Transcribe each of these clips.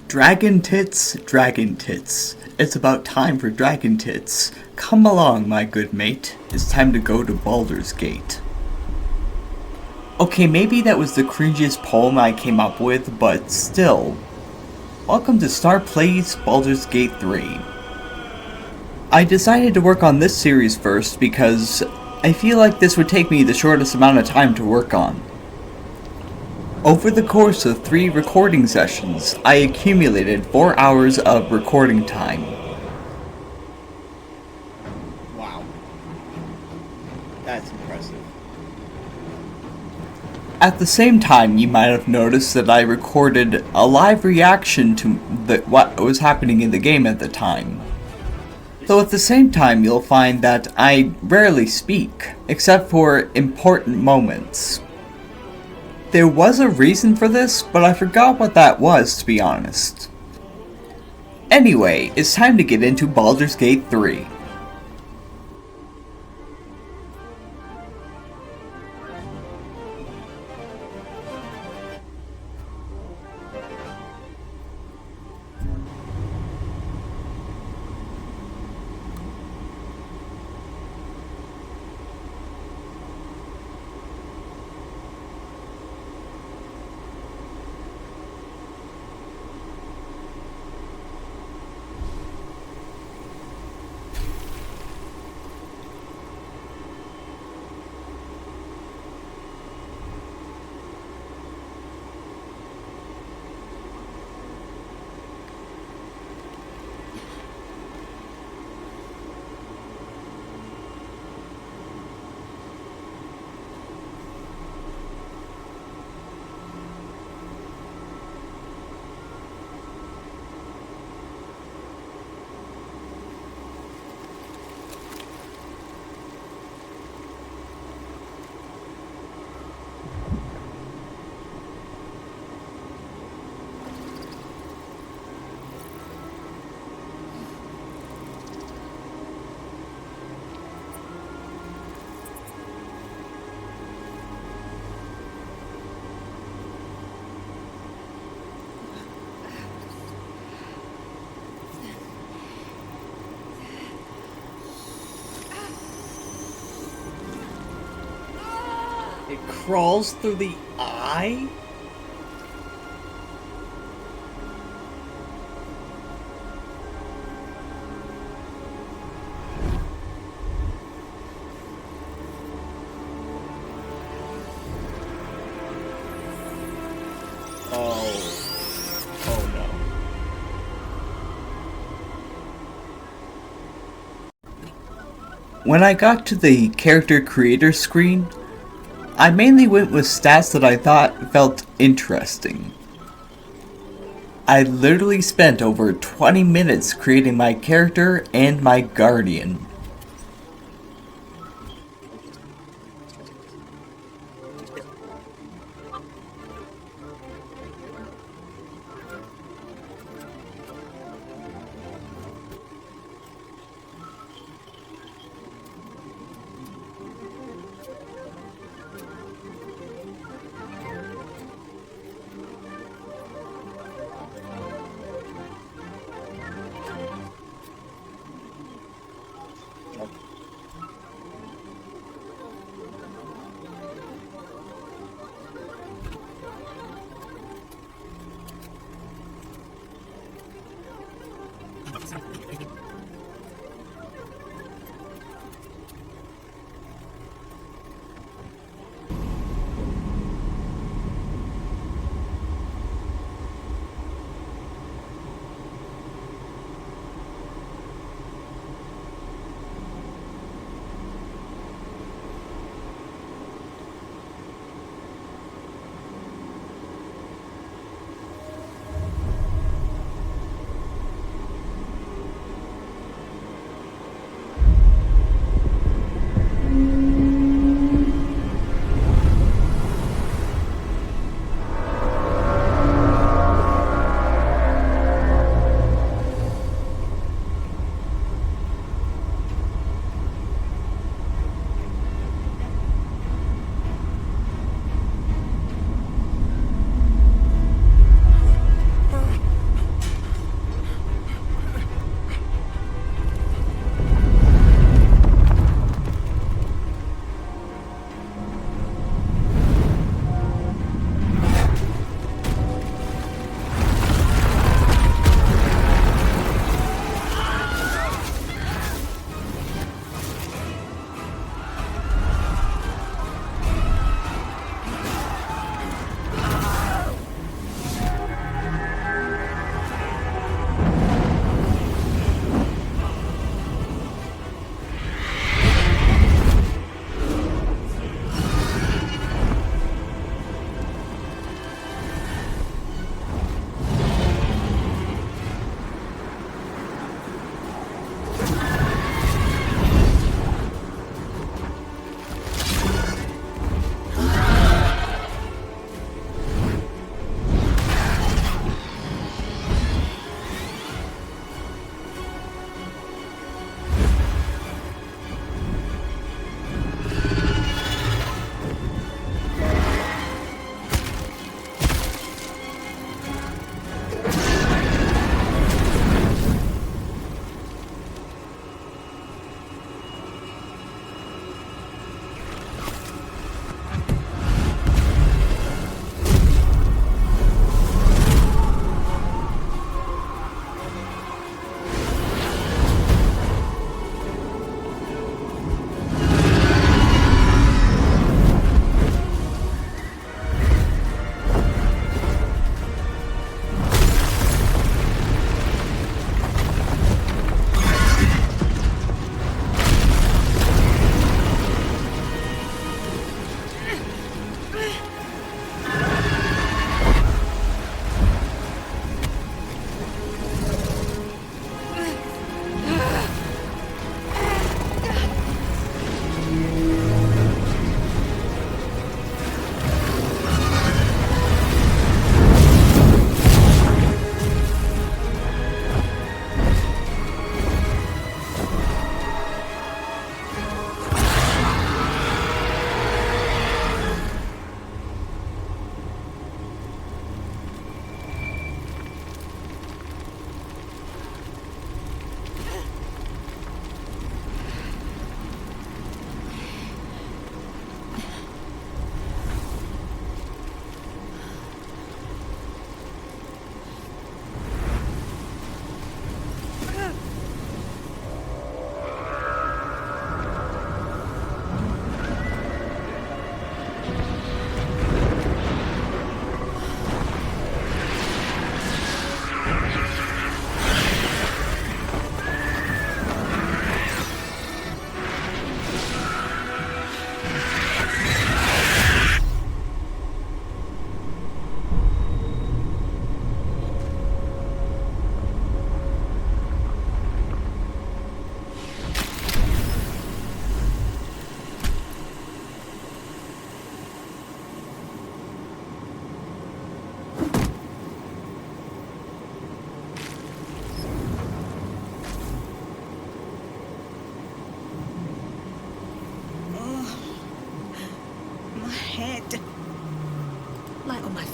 Dragon Tits, Dragon Tits. It's about time for Dragon Tits. Come along, my good mate. It's time to go to Baldur's Gate. Okay, maybe that was the cringiest poem I came up with, but still. Welcome to Star Plays Baldur's Gate 3. I decided to work on this series first because I feel like this would take me the shortest amount of time to work on. Over the course of 3 recording sessions, I accumulated 4 hours of recording time. Wow. That's impressive. At the same time, you might have noticed that I recorded a live reaction to what was happening in the game at the time. Though at the same time, you'll find that I rarely speak, except for important moments. There was a reason for this, but I forgot what that was, to be honest. Anyway, it's time to get into Baldur's Gate 3. It crawls through the eye? Oh no. When I got to the character creator screen, I mainly went with stats that I thought felt interesting. I literally spent over 20 minutes creating my character and my guardian.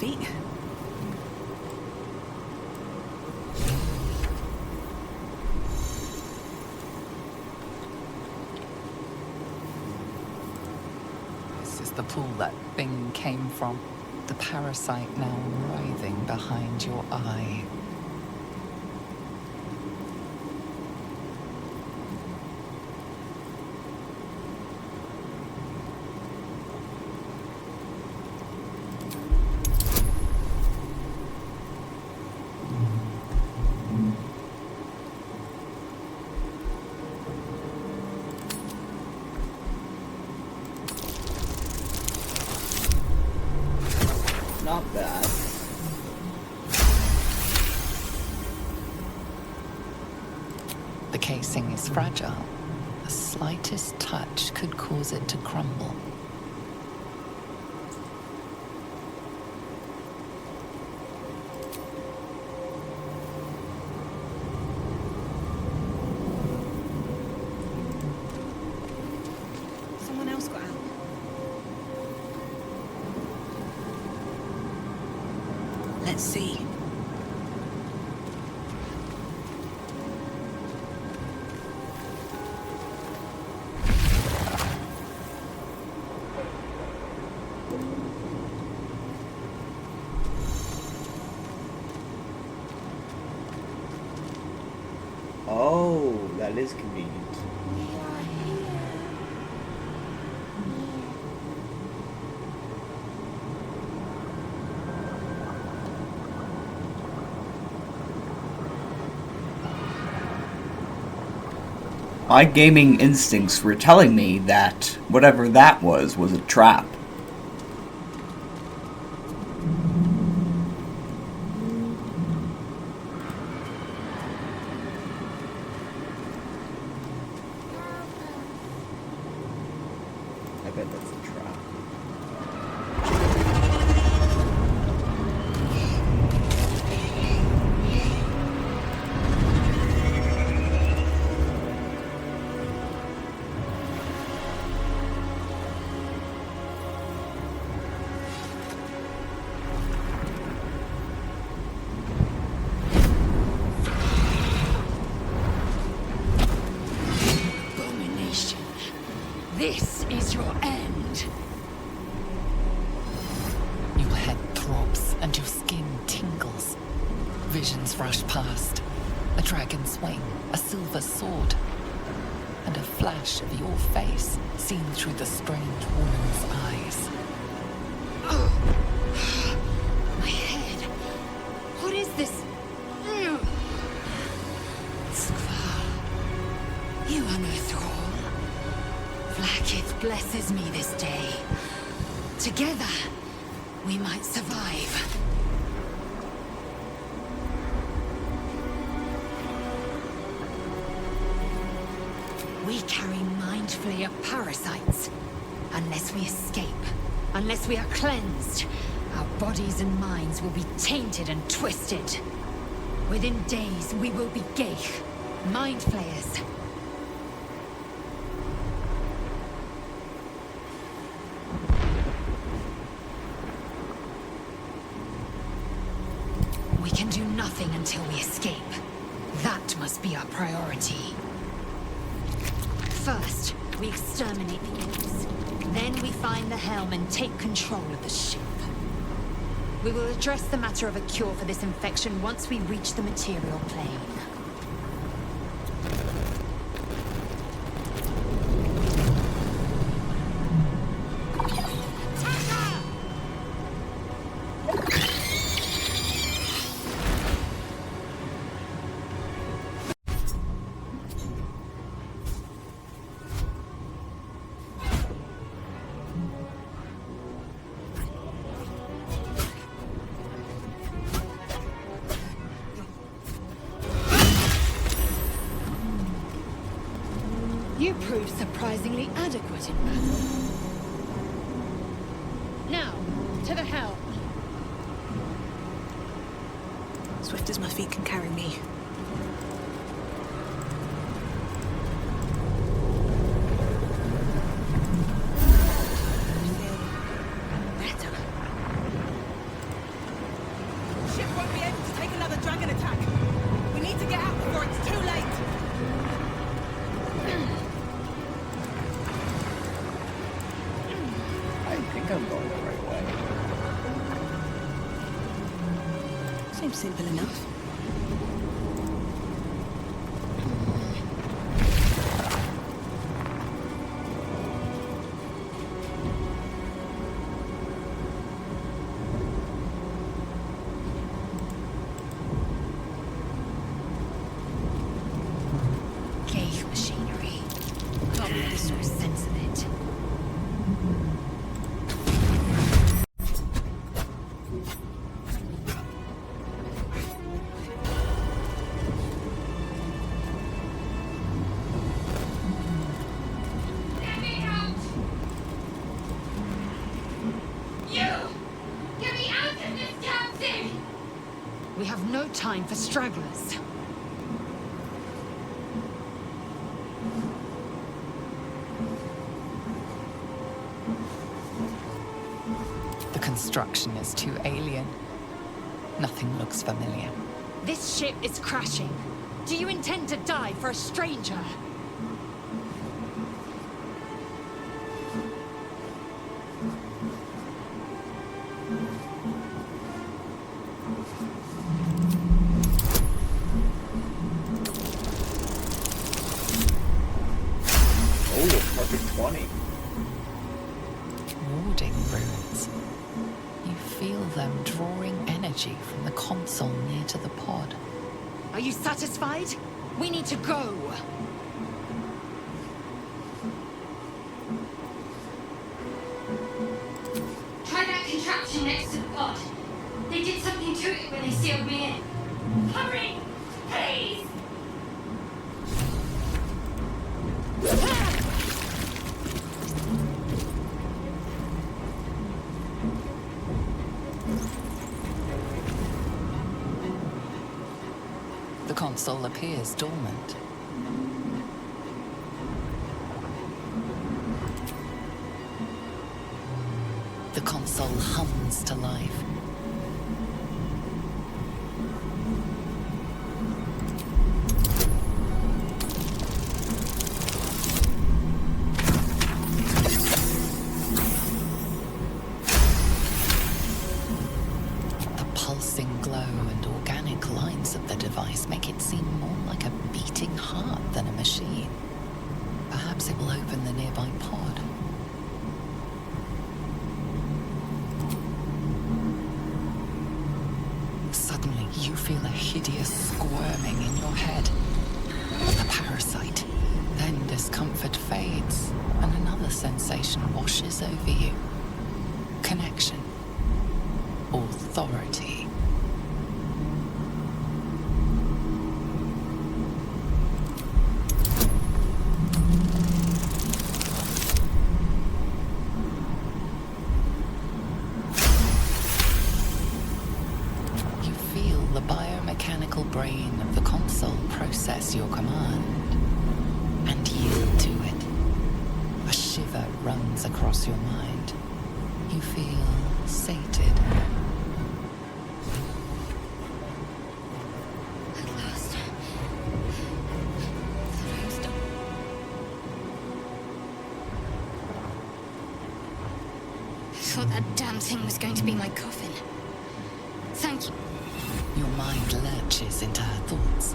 feet. This is the pool that thing came from. The parasite now writhing behind your eye. Not bad. The casing is fragile. The slightest touch could cause it to crumble. Someone else got out. Let's see. Oh, that is convenient. My gaming instincts were telling me that whatever that was a trap. I bet that's a trap. Abomination. This is your end. Your head throbs and your skin tingles. Visions rush past. A dragon's wing, a silver sword, and a flash of your face seen through the strange woman's eyes. My head. What is this? Skvar. You are no thrall. Vlaakith blesses me this day. Together, we might survive. We carry mind flayer parasites. Unless we escape, unless we are cleansed, our bodies and minds will be tainted and twisted. Within days, we will be Geich, mind flayers. We can do nothing until we escape. That must be our priority. First, we exterminate the imps. Then we find the helm and take control of the ship. We will address the matter of a cure for this infection once we reach the material plane. You proved surprisingly adequate in battle. Now, to the helm. Swift as my feet can carry me. Better. Seems simple enough. Gauge machinery. Can't make no sense of it. We have no time for stragglers. The construction is too alien. Nothing looks familiar. This ship is crashing. Do you intend to die for a stranger? Oh, perfect 20. Warding runes. You feel them drawing energy from the console near to the pod. Are you satisfied? We need to go. Try that contraption next to the pod. They did something to it when they sealed me in. Hurry! Please! The console appears dormant. The console hums to life. The pulsing glow and organic lines of the device make it seem more like a beating heart than a machine. Perhaps it will open the nearby pod. Suddenly, you feel a hideous squirming in your head. A parasite. Then discomfort fades, and another sensation washes over you. Connection. Authority. You feel the biomechanical brain of the console process your command and yield to it. A shiver runs across your mind. You feel sated. At last. Thought I was done. I thought that damn thing was going to be my coffin. Thank you. Your mind lurches into her thoughts.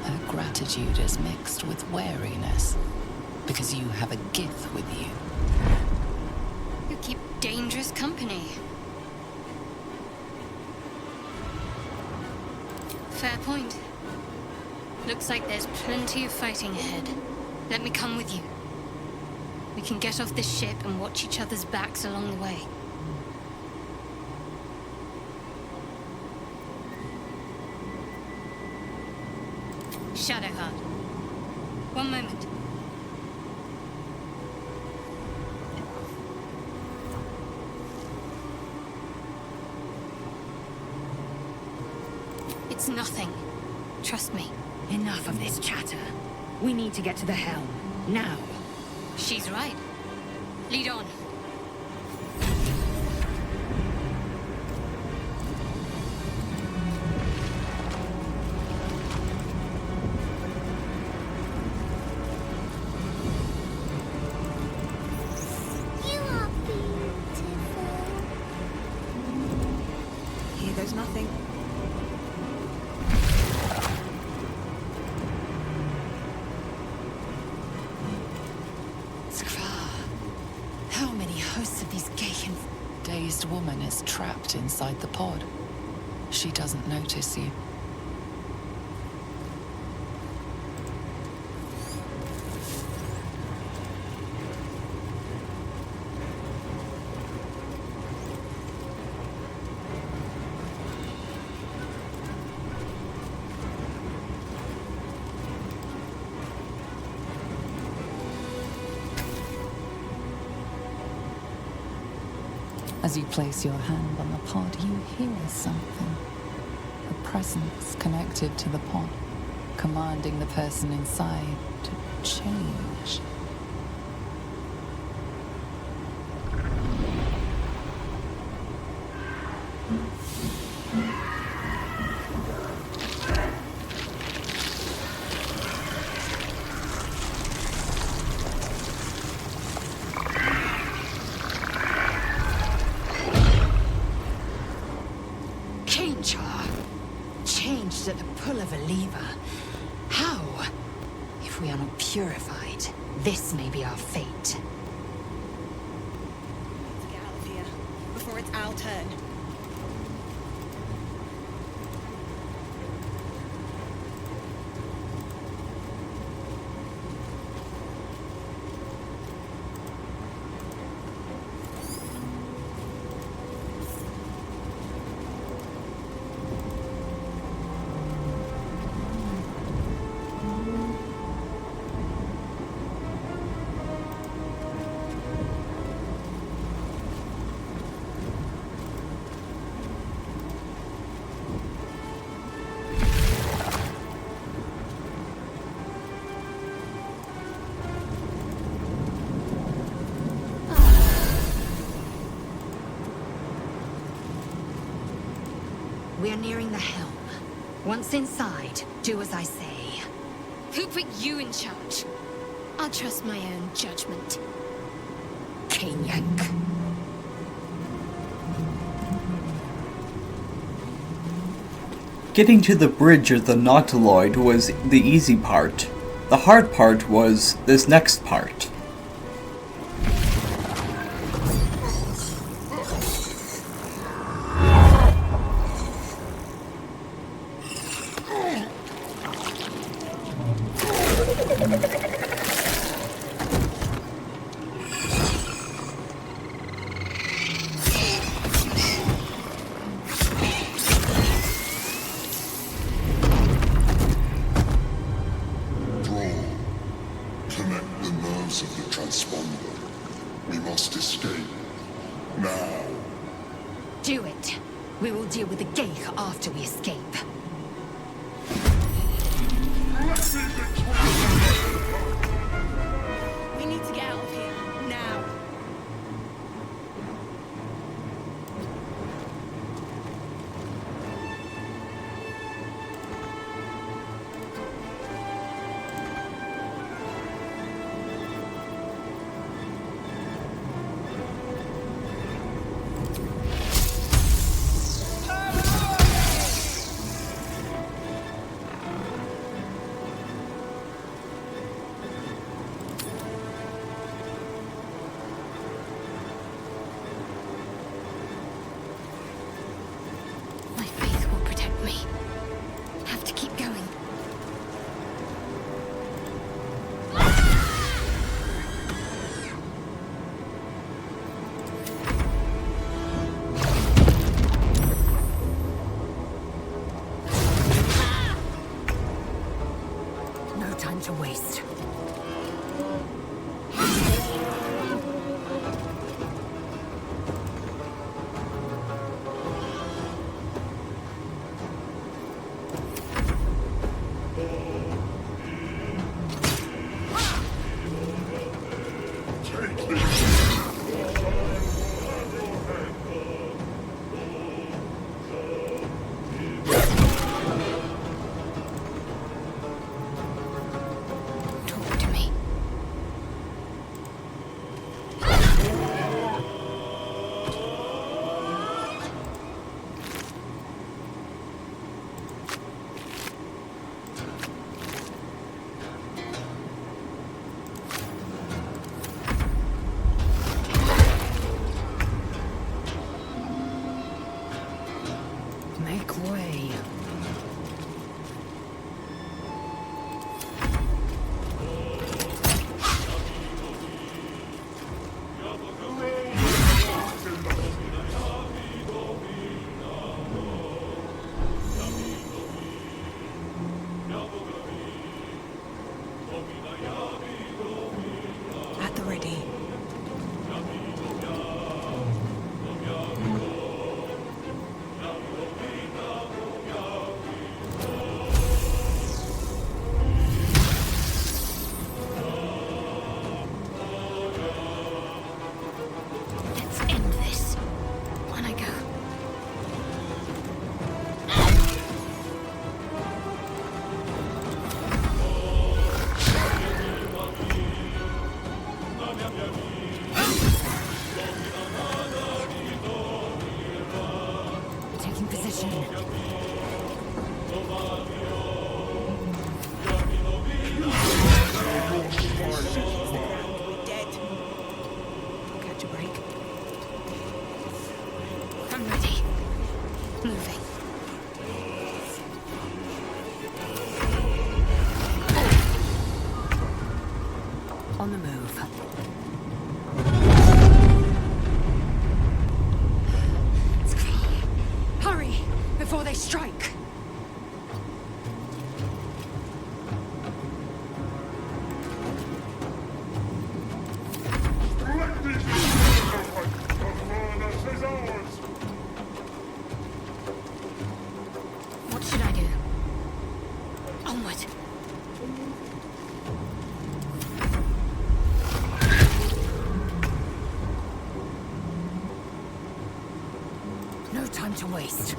Her gratitude is mixed with wariness, because you have a gift with you. You keep dangerous company. Fair point. Looks like there's plenty of fighting ahead. Let me come with you. We can get off this ship and watch each other's backs along the way. Shadowheart. One moment. It's nothing. Trust me. Enough of this chatter. We need to get to the helm. Now. She's right. Lead on. You are beautiful. Here goes nothing. deceased woman is trapped inside the pod. She doesn't notice you. As you place your hand on the pod, you hear something. A presence connected to the pod, commanding the person inside to change. Changed at the pull of a lever. How? If we are not purified, this may be our fate. Get out of here before it's our turn. We are nearing the helm. Once inside, do as I say. Who put you in charge? I'll trust my own judgment. Kanyak. Getting to the bridge of the Nautiloid was the easy part. The hard part was this next part. Connect the nerves of the transponder. We must escape. Now. Do it. We will deal with the Geich after we escape. We need to get out of here now. My faith will protect me. Have to keep going. No time to waste. Take this. on the move. Hurry, before they strike! What should I do? Onward. No time to waste.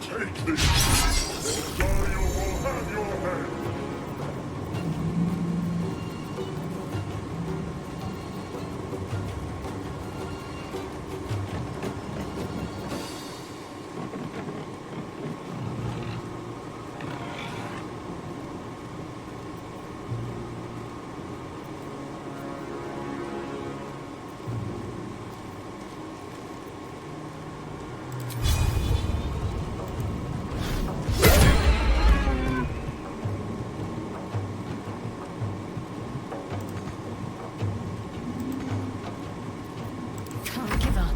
Take this, or Dario will have your head. Can't give up.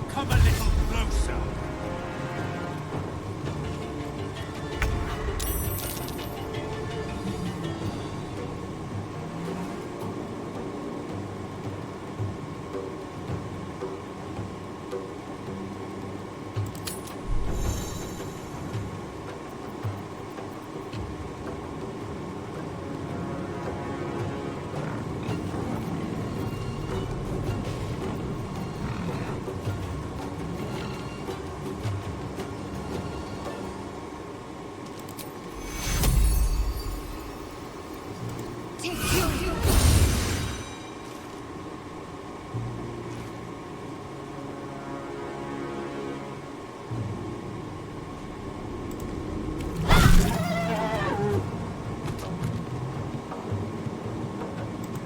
Come a little closer.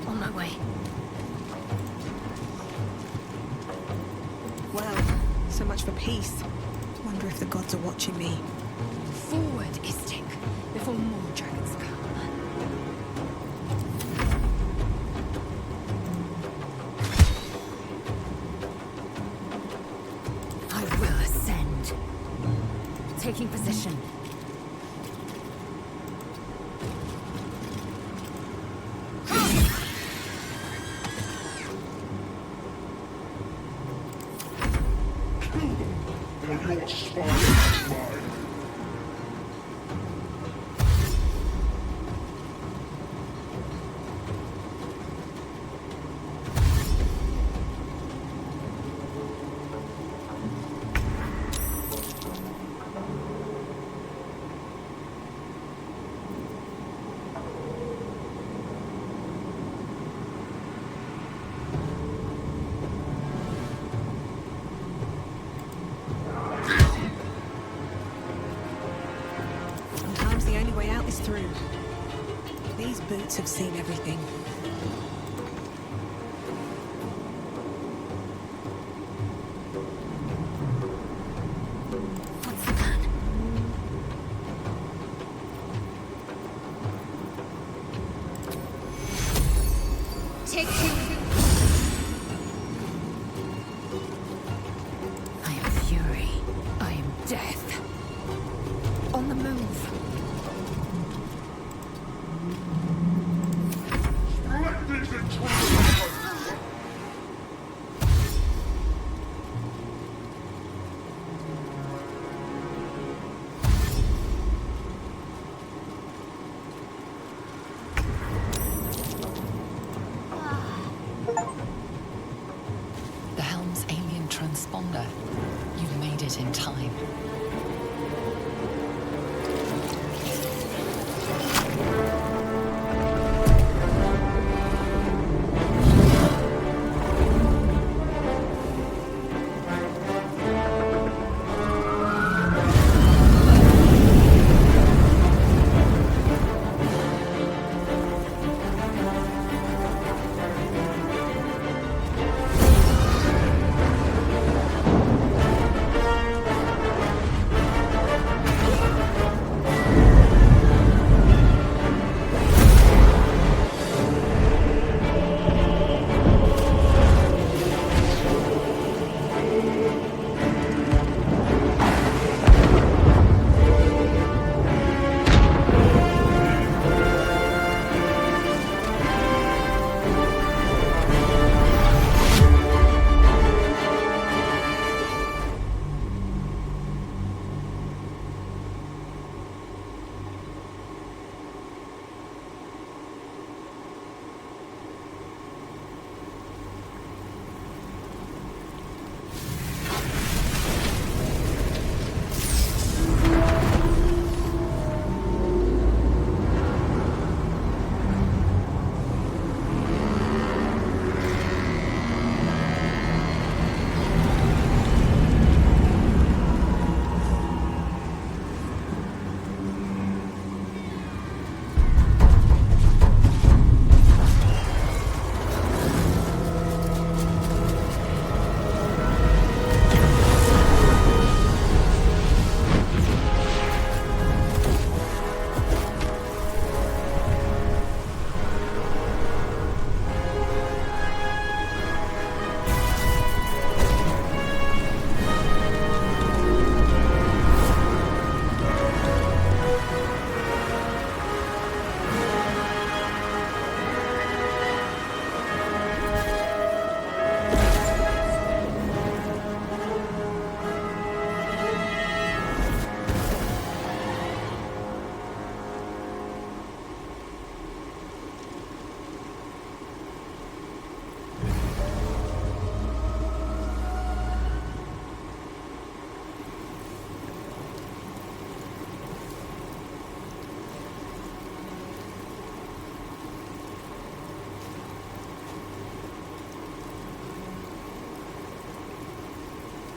On my way. Well, so much for peace. Wonder if the gods are watching me. Forward, Istik, before more dragons come. I will ascend. Taking position. Or your spine is mine. is through. These boots have seen everything. What's the plan? Take two. I am fury. I am death. On the move. The helm's alien transponder. You've made it in time.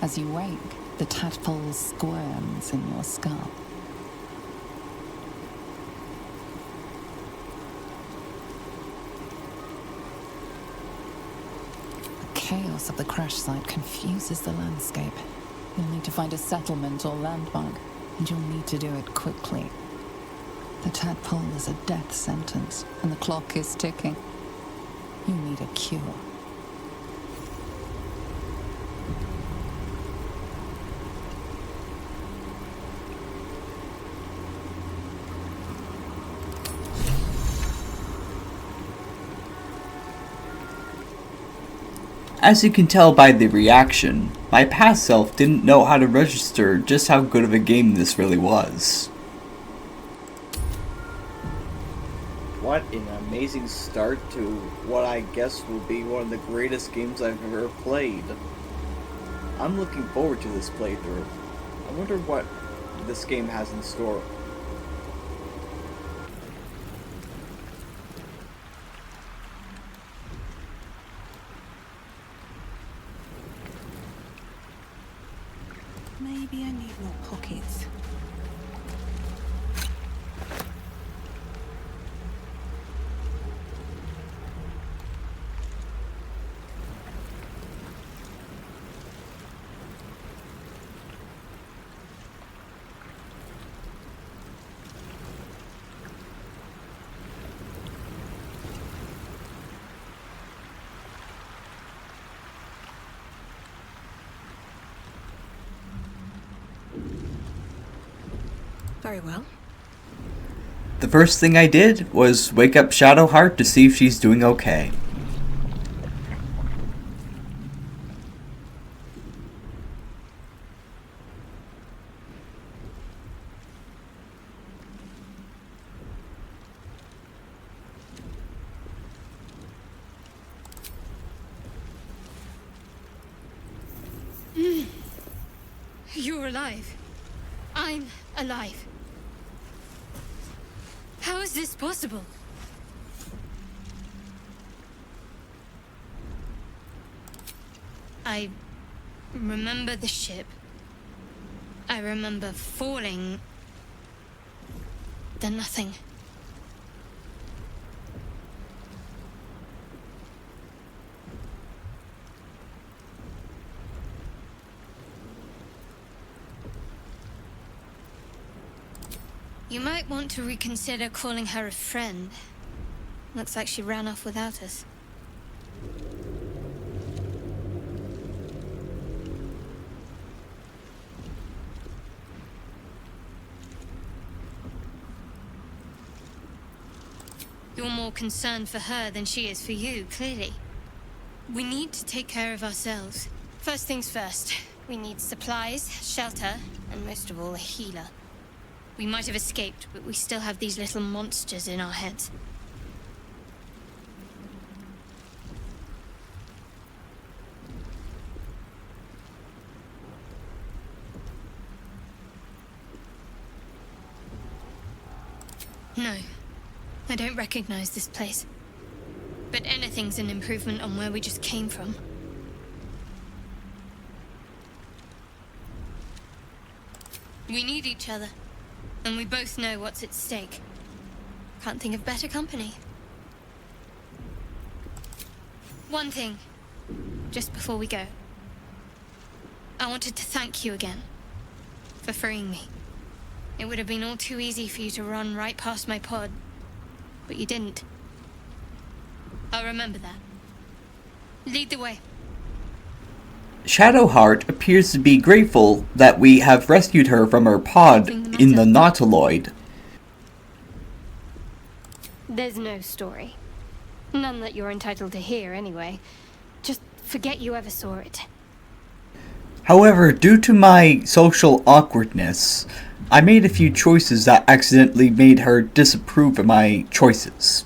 As you wake, the tadpole squirms in your skull. The chaos of the crash site confuses the landscape. You'll need to find a settlement or landmark, and you'll need to do it quickly. The tadpole is a death sentence, and the clock is ticking. You need a cure. As you can tell by the reaction, my past self didn't know how to register just how good of a game this really was. What an amazing start to what I guess will be one of the greatest games I've ever played. I'm looking forward to this playthrough. I wonder what this game has in store. Maybe I need more pockets. Very well. The first thing I did was wake up Shadowheart to see if she's doing okay. You're alive. I'm alive. How is this possible? I remember the ship. I remember falling. Then nothing. You might want to reconsider calling her a friend. Looks like she ran off without us. You're more concerned for her than she is for you, clearly. We need to take care of ourselves. First things first, we need supplies, shelter, and most of all, a healer. We might have escaped, but we still have these little monsters in our heads. No, I don't recognize this place. But anything's an improvement on where we just came from. We need each other. And we both know what's at stake. Can't think of better company. One thing, just before we go. I wanted to thank you again for freeing me. It would have been all too easy for you to run right past my pod, but you didn't. I'll remember that. Lead the way. Shadowheart appears to be grateful that we have rescued her from her pod in the Nautiloid. There's no story. None that you're entitled to hear, anyway. Just forget you ever saw it. However, due to my social awkwardness, I made a few choices that accidentally made her disapprove of my choices.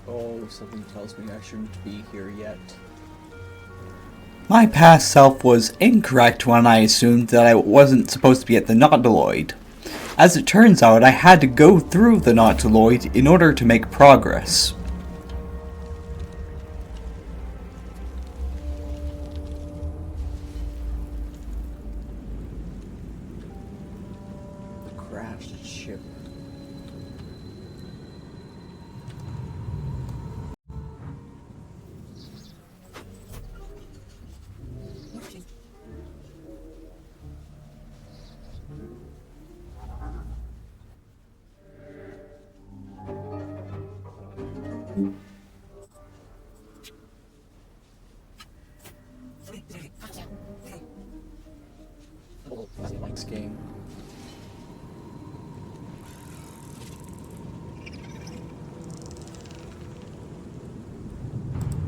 Oh, something tells me I shouldn't be here yet. My past self was incorrect when I assumed that I wasn't supposed to be at the Nautiloid. As it turns out, I had to go through the Nautiloid in order to make progress. The crashed ship. Next game.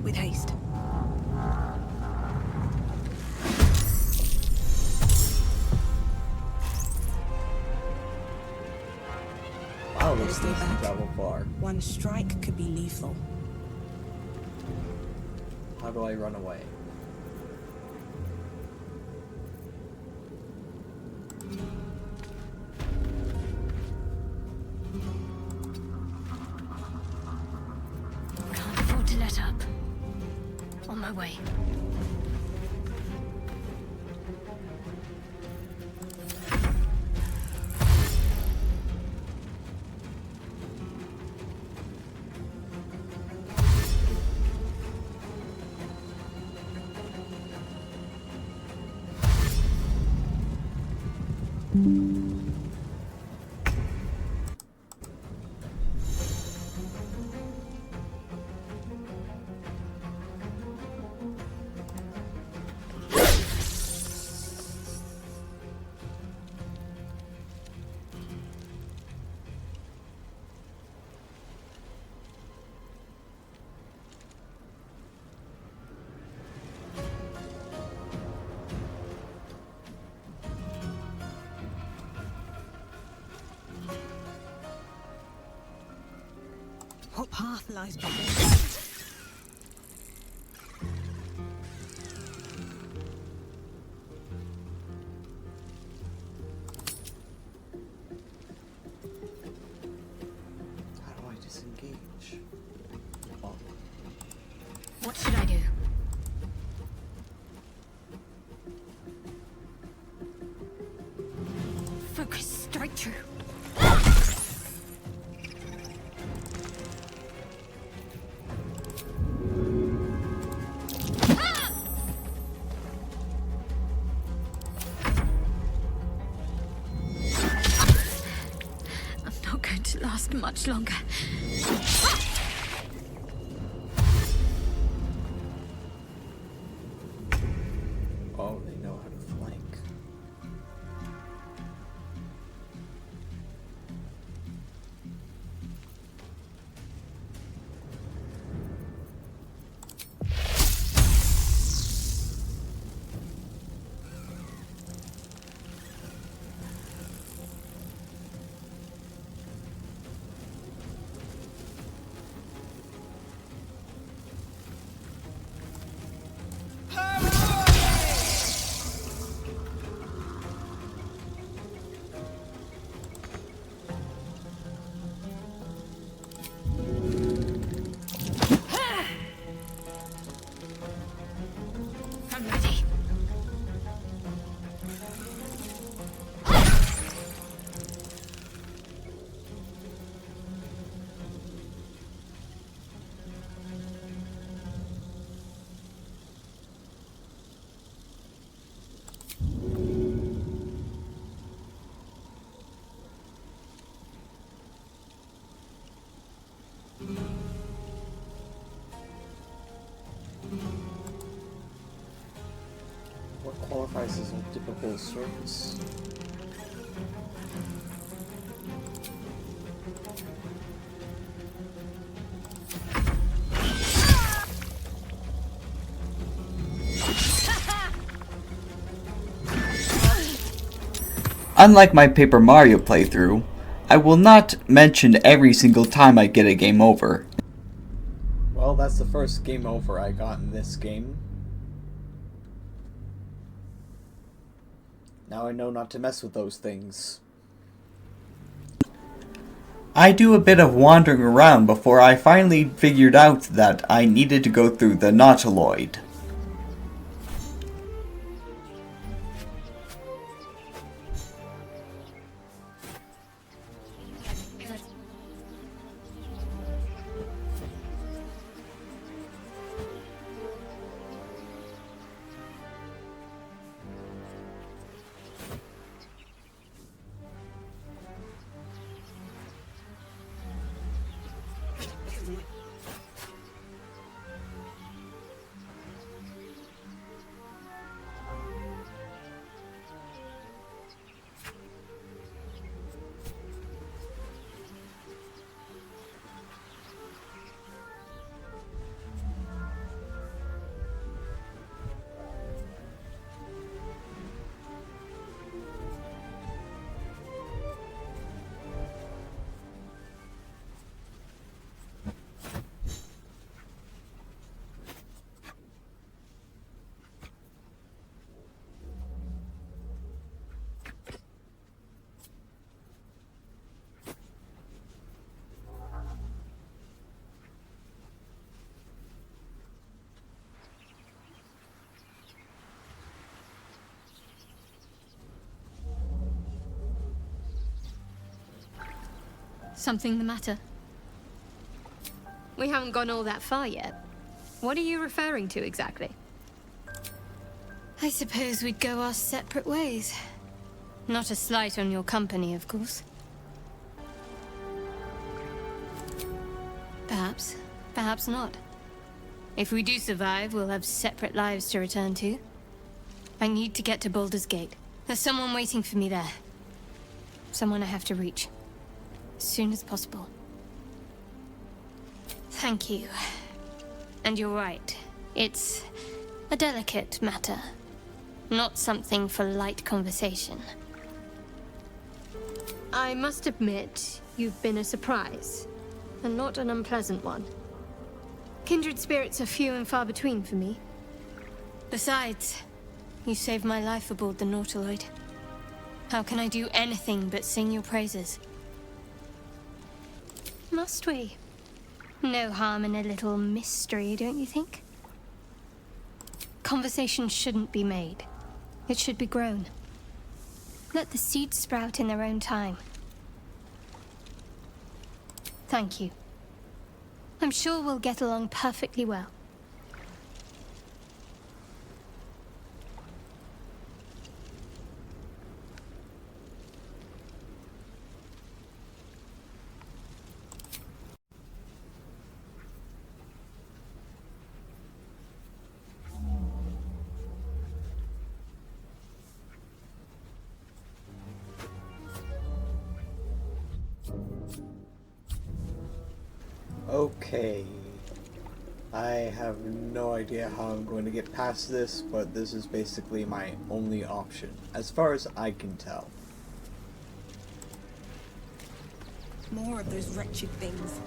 With haste. Wow, this Stay thing can back. travel far. One strike could be lethal. How do I run away? Can't afford to let up. On my way. What path lies behind? How do I disengage? Oh. What should I do? Focus, strike true. I'm not going to last much longer. Oh, they know how to flank. I'm ready. What qualifies as a typical surface? Unlike my Paper Mario playthrough, I will not mention every single time I get a game over. Well, that's the first game over I got in this game. Now I know not to mess with those things. I do a bit of wandering around before I finally figured out that I needed to go through the Nautiloid. Something the matter? We haven't gone all that far yet. What are you referring to exactly? I suppose we'd go our separate ways. Not a slight on your company, of course. Perhaps. Perhaps not. If we do survive, we'll have separate lives to return to. I need to get to Baldur's Gate. There's someone waiting for me there. Someone I have to reach. As soon as possible. Thank you. And you're right. It's a delicate matter. Not something for light conversation. I must admit, you've been a surprise. And not an unpleasant one. Kindred spirits are few and far between for me. Besides, you saved my life aboard the Nautiloid. How can I do anything but sing your praises? Must we? No harm in a little mystery, don't you think? Conversation shouldn't be made. It should be grown. Let the seeds sprout in their own time. Thank you. I'm sure we'll get along perfectly well. Okay. I have no idea how I'm going to get past this, but this is basically my only option, as far as I can tell. More of those wretched things.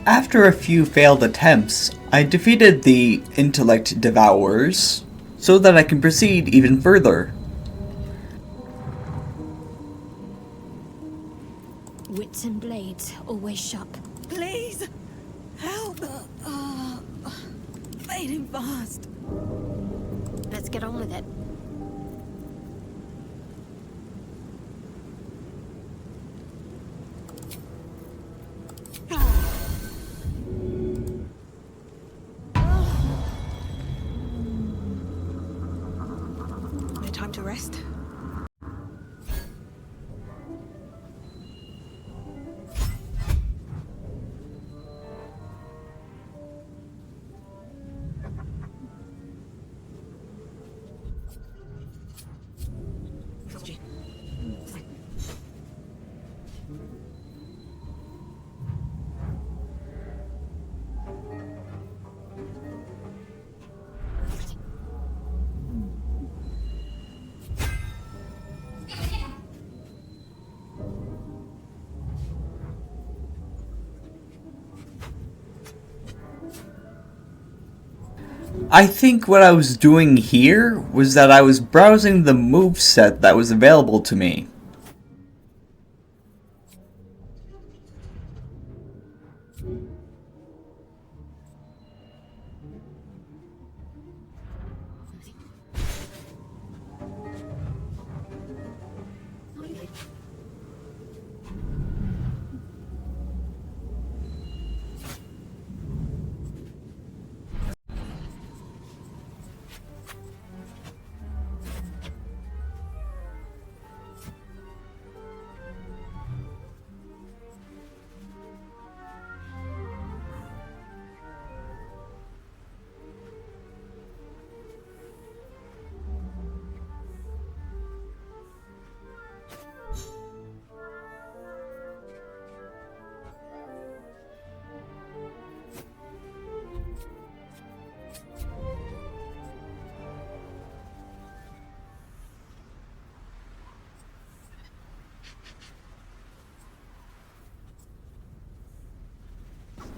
After a few failed attempts, I defeated the Intellect Devourers, so that I can proceed even further. Wits and blades, always sharp. Please! Help! Fading fast. Let's get on with it. No time to rest. I think what I was doing here was that I was browsing the moveset that was available to me.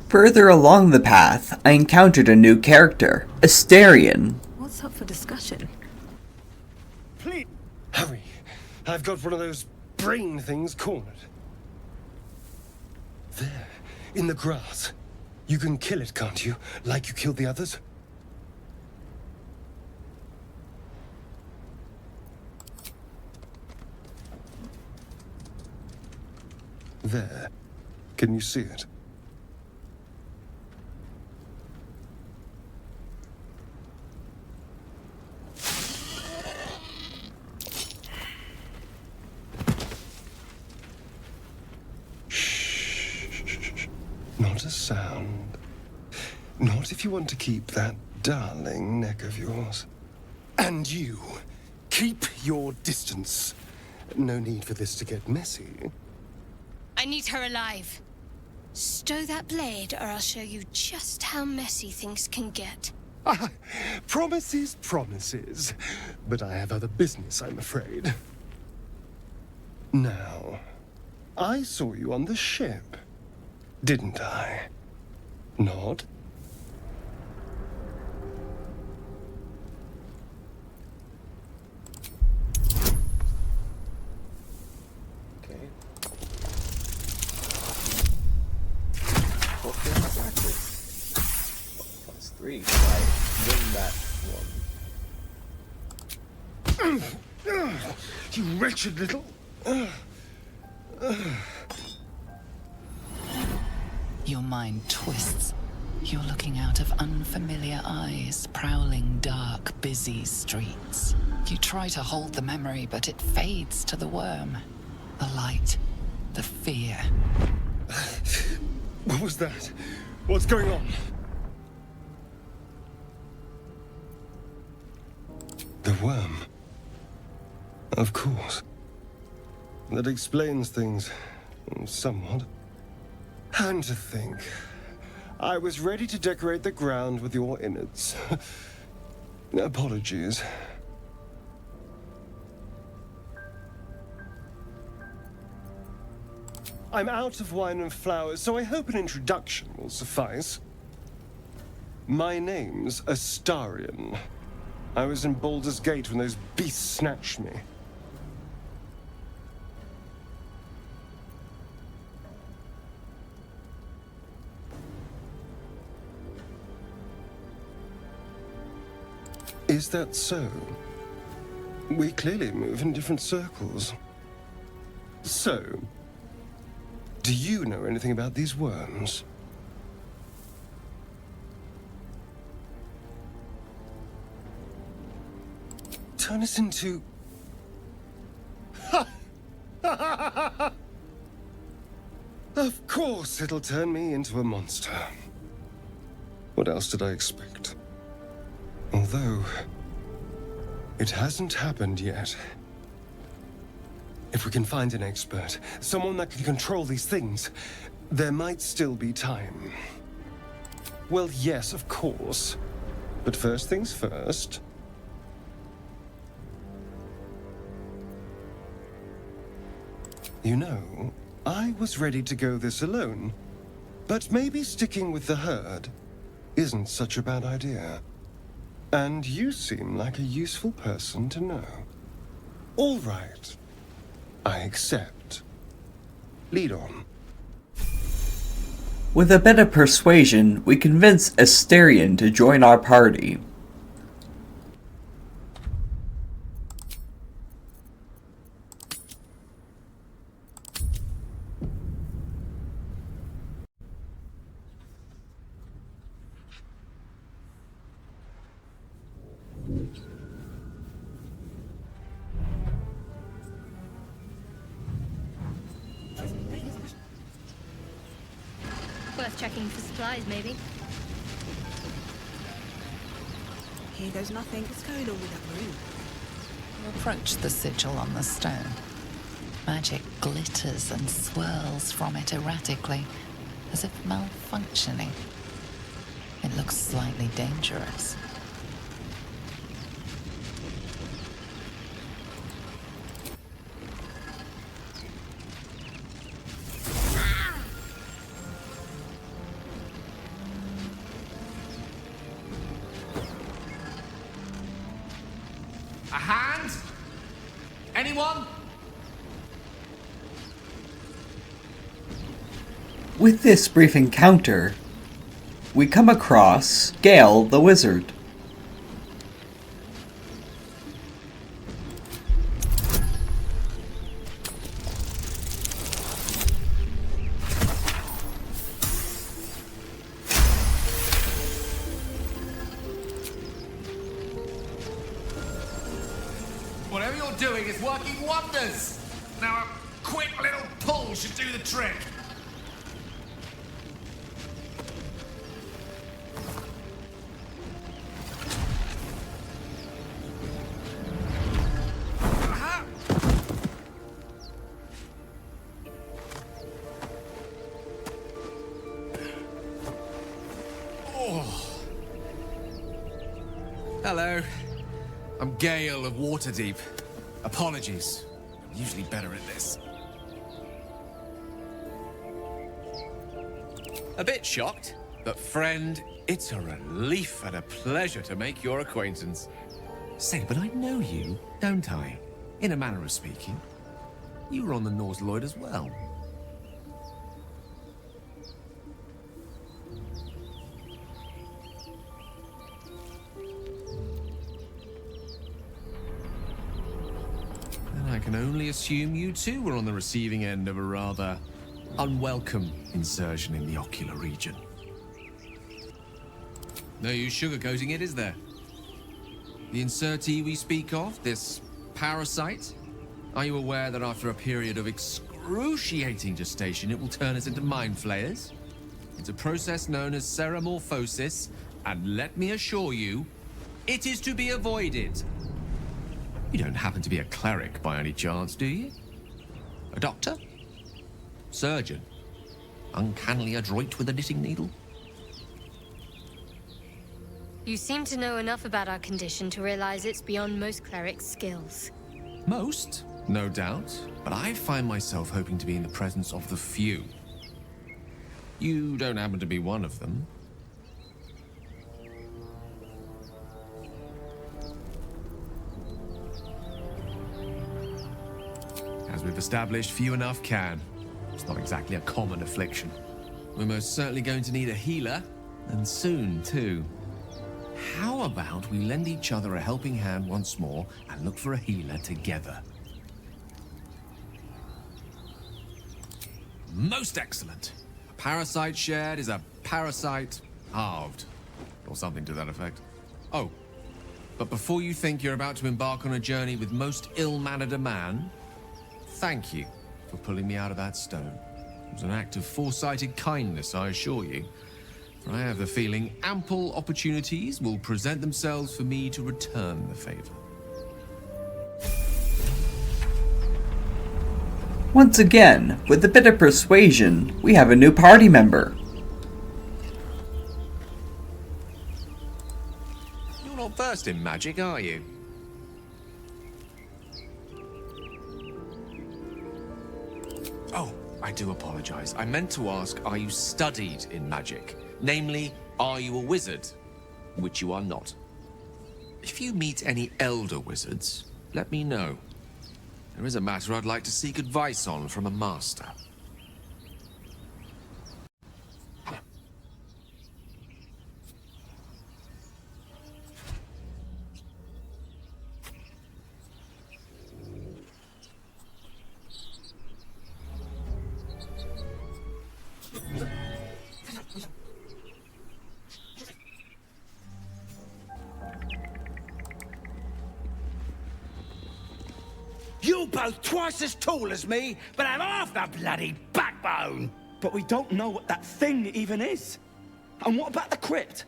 Further along the path, I encountered a new character, Asterion. What's up for discussion? Please, hurry. I've got one of those brain things cornered. There, in the grass. You can kill it, can't you? Like you killed the others? There. Can you see it? Not a sound. Not if you want to keep that darling neck of yours. And you, keep your distance. No need for this to get messy. I need her alive. Stow that blade, or I'll show you just how messy things can get. Promises, promises. But I have other business, I'm afraid. Now, I saw you on the ship, didn't I? Nod? Okay. Okay, exactly. Plus 3, so I win that one. You wretched little... Your mind twists. You're looking out of unfamiliar eyes, prowling dark, busy streets. You try to hold the memory, but it fades to the worm. The light, the fear. What was that? What's going on? The worm. Of course. That explains things, somewhat. And to think, I was ready to decorate the ground with your innards. Apologies. I'm out of wine and flowers, so I hope an introduction will suffice. My name's Astarion. I was in Baldur's Gate when those beasts snatched me. Is that so? We clearly move in different circles. So, do you know anything about these worms? Turn us into... Of course it'll turn me into a monster. What else did I expect? Although, it hasn't happened yet. If we can find an expert, someone that can control these things, there might still be time. Well, yes, of course. But first things first. You know, I was ready to go this alone. But maybe sticking with the herd isn't such a bad idea. And you seem like a useful person to know. All right. I accept. Lead on. With a bit of persuasion, we convince Asterion to join our party. Worth checking for supplies, maybe. Here goes nothing. What's going on with that room? You approach the sigil on the stone. Magic glitters and swirls from it erratically, as if malfunctioning. It looks slightly dangerous. A hand? Anyone? With this brief encounter, we come across Gale the Wizard. Whatever you're doing is working wonders. Now a quick little pull should do the trick. Aha! Oh. Hello. I'm Gale of Waterdeep. Apologies. I'm usually better at this. A bit shocked, but friend, it's a relief and a pleasure to make your acquaintance. Say, but I know you, don't I? In a manner of speaking. You were on the Norse Lloyd as well. I can only assume you too were on the receiving end of a rather unwelcome insertion in the ocular region. No use sugarcoating it, is there? The insertee we speak of, this parasite, are you aware that after a period of excruciating gestation, it will turn us into mind flayers? It's a process known as ceramorphosis, and let me assure you, it is to be avoided. You don't happen to be a cleric by any chance, do you? A doctor? Surgeon? Uncannily adroit with a knitting needle? You seem to know enough about our condition to realize it's beyond most clerics' skills. Most, no doubt, but I find myself hoping to be in the presence of the few. You don't happen to be one of them. As we've established, few enough can. It's not exactly a common affliction. We're most certainly going to need a healer, and soon, too. How about we lend each other a helping hand once more and look for a healer together? Most excellent. A parasite shared is a parasite halved, or something to that effect. Oh, but before you think you're about to embark on a journey with most ill-mannered a man, thank you for pulling me out of that stone. It was an act of foresighted kindness, I assure you. For I have the feeling ample opportunities will present themselves for me to return the favor. Once again, with a bit of persuasion, we have a new party member. You're not versed in magic, are you? Oh, I do apologize. I meant to ask, are you studied in magic? Namely, are you a wizard? Which you are not. If you meet any elder wizards, let me know. There is a matter I'd like to seek advice on from a master. You're both twice as tall as me, but have half the bloody backbone! But we don't know what that thing even is. And what about the crypt?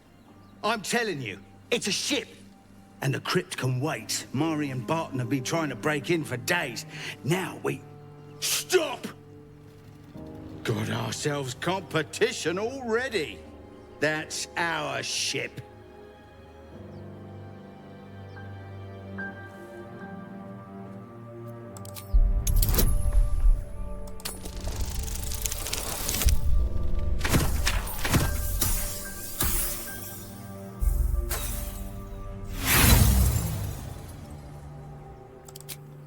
I'm telling you, it's a ship. And the crypt can wait. Mari and Barton have been trying to break in for days. Now we... Stop! Got ourselves competition already. That's our ship.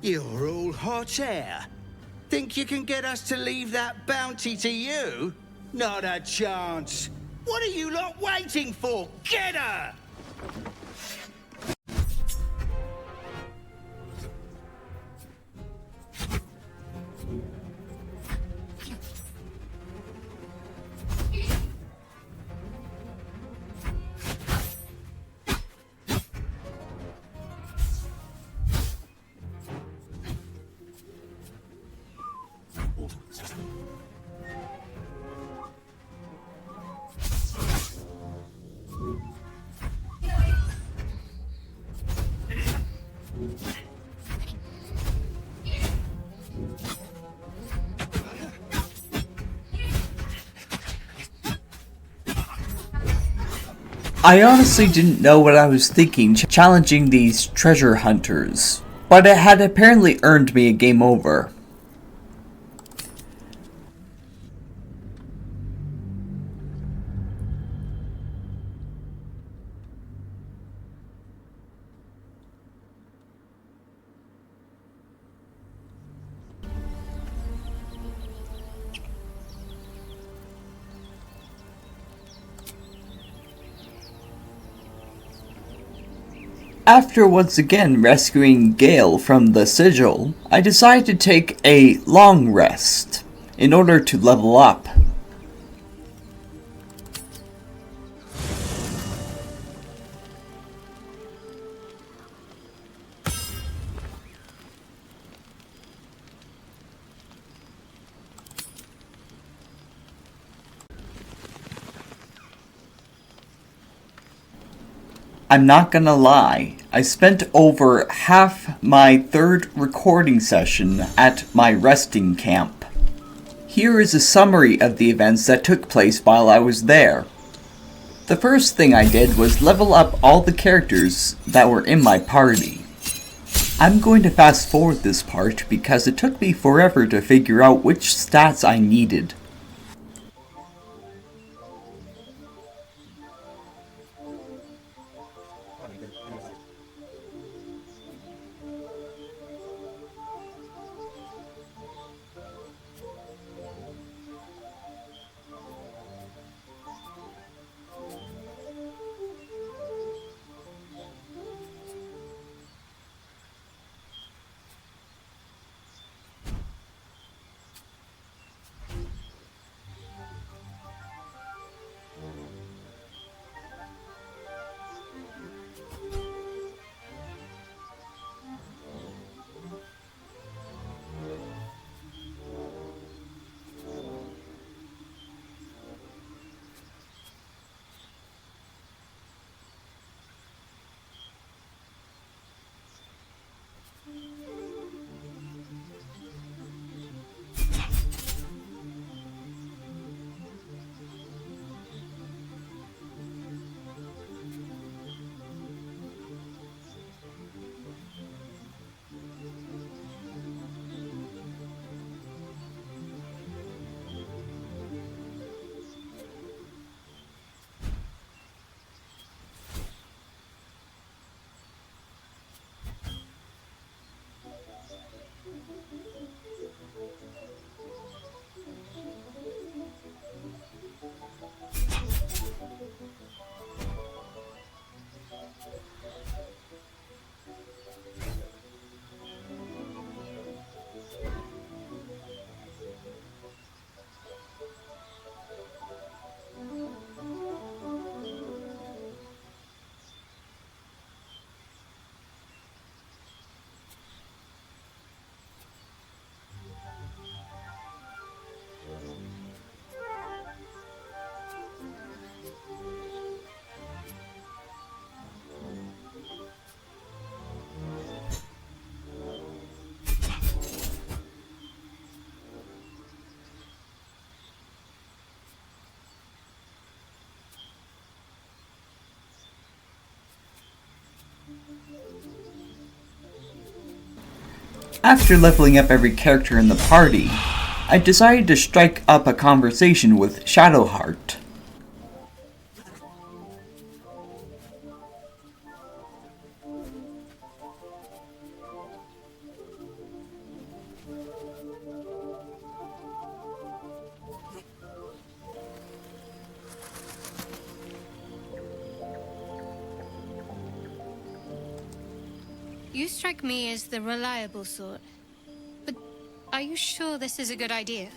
You're all hot air. Think you can get us to leave that bounty to you? Not a chance. What are you lot waiting for? Get her! I honestly didn't know what I was thinking challenging these treasure hunters, but it had apparently earned me a game over. After once again rescuing Gale from the sigil, I decided to take a long rest in order to level up. I'm not gonna lie, I spent over half my third recording session at my resting camp. Here is a summary of the events that took place while I was there. The first thing I did was level up all the characters that were in my party. I'm going to fast forward this part because it took me forever to figure out which stats I needed. After leveling up every character in the party, I decided to strike up a conversation with Shadowheart. You strike me as the reliable sort. But are you sure this is a good idea?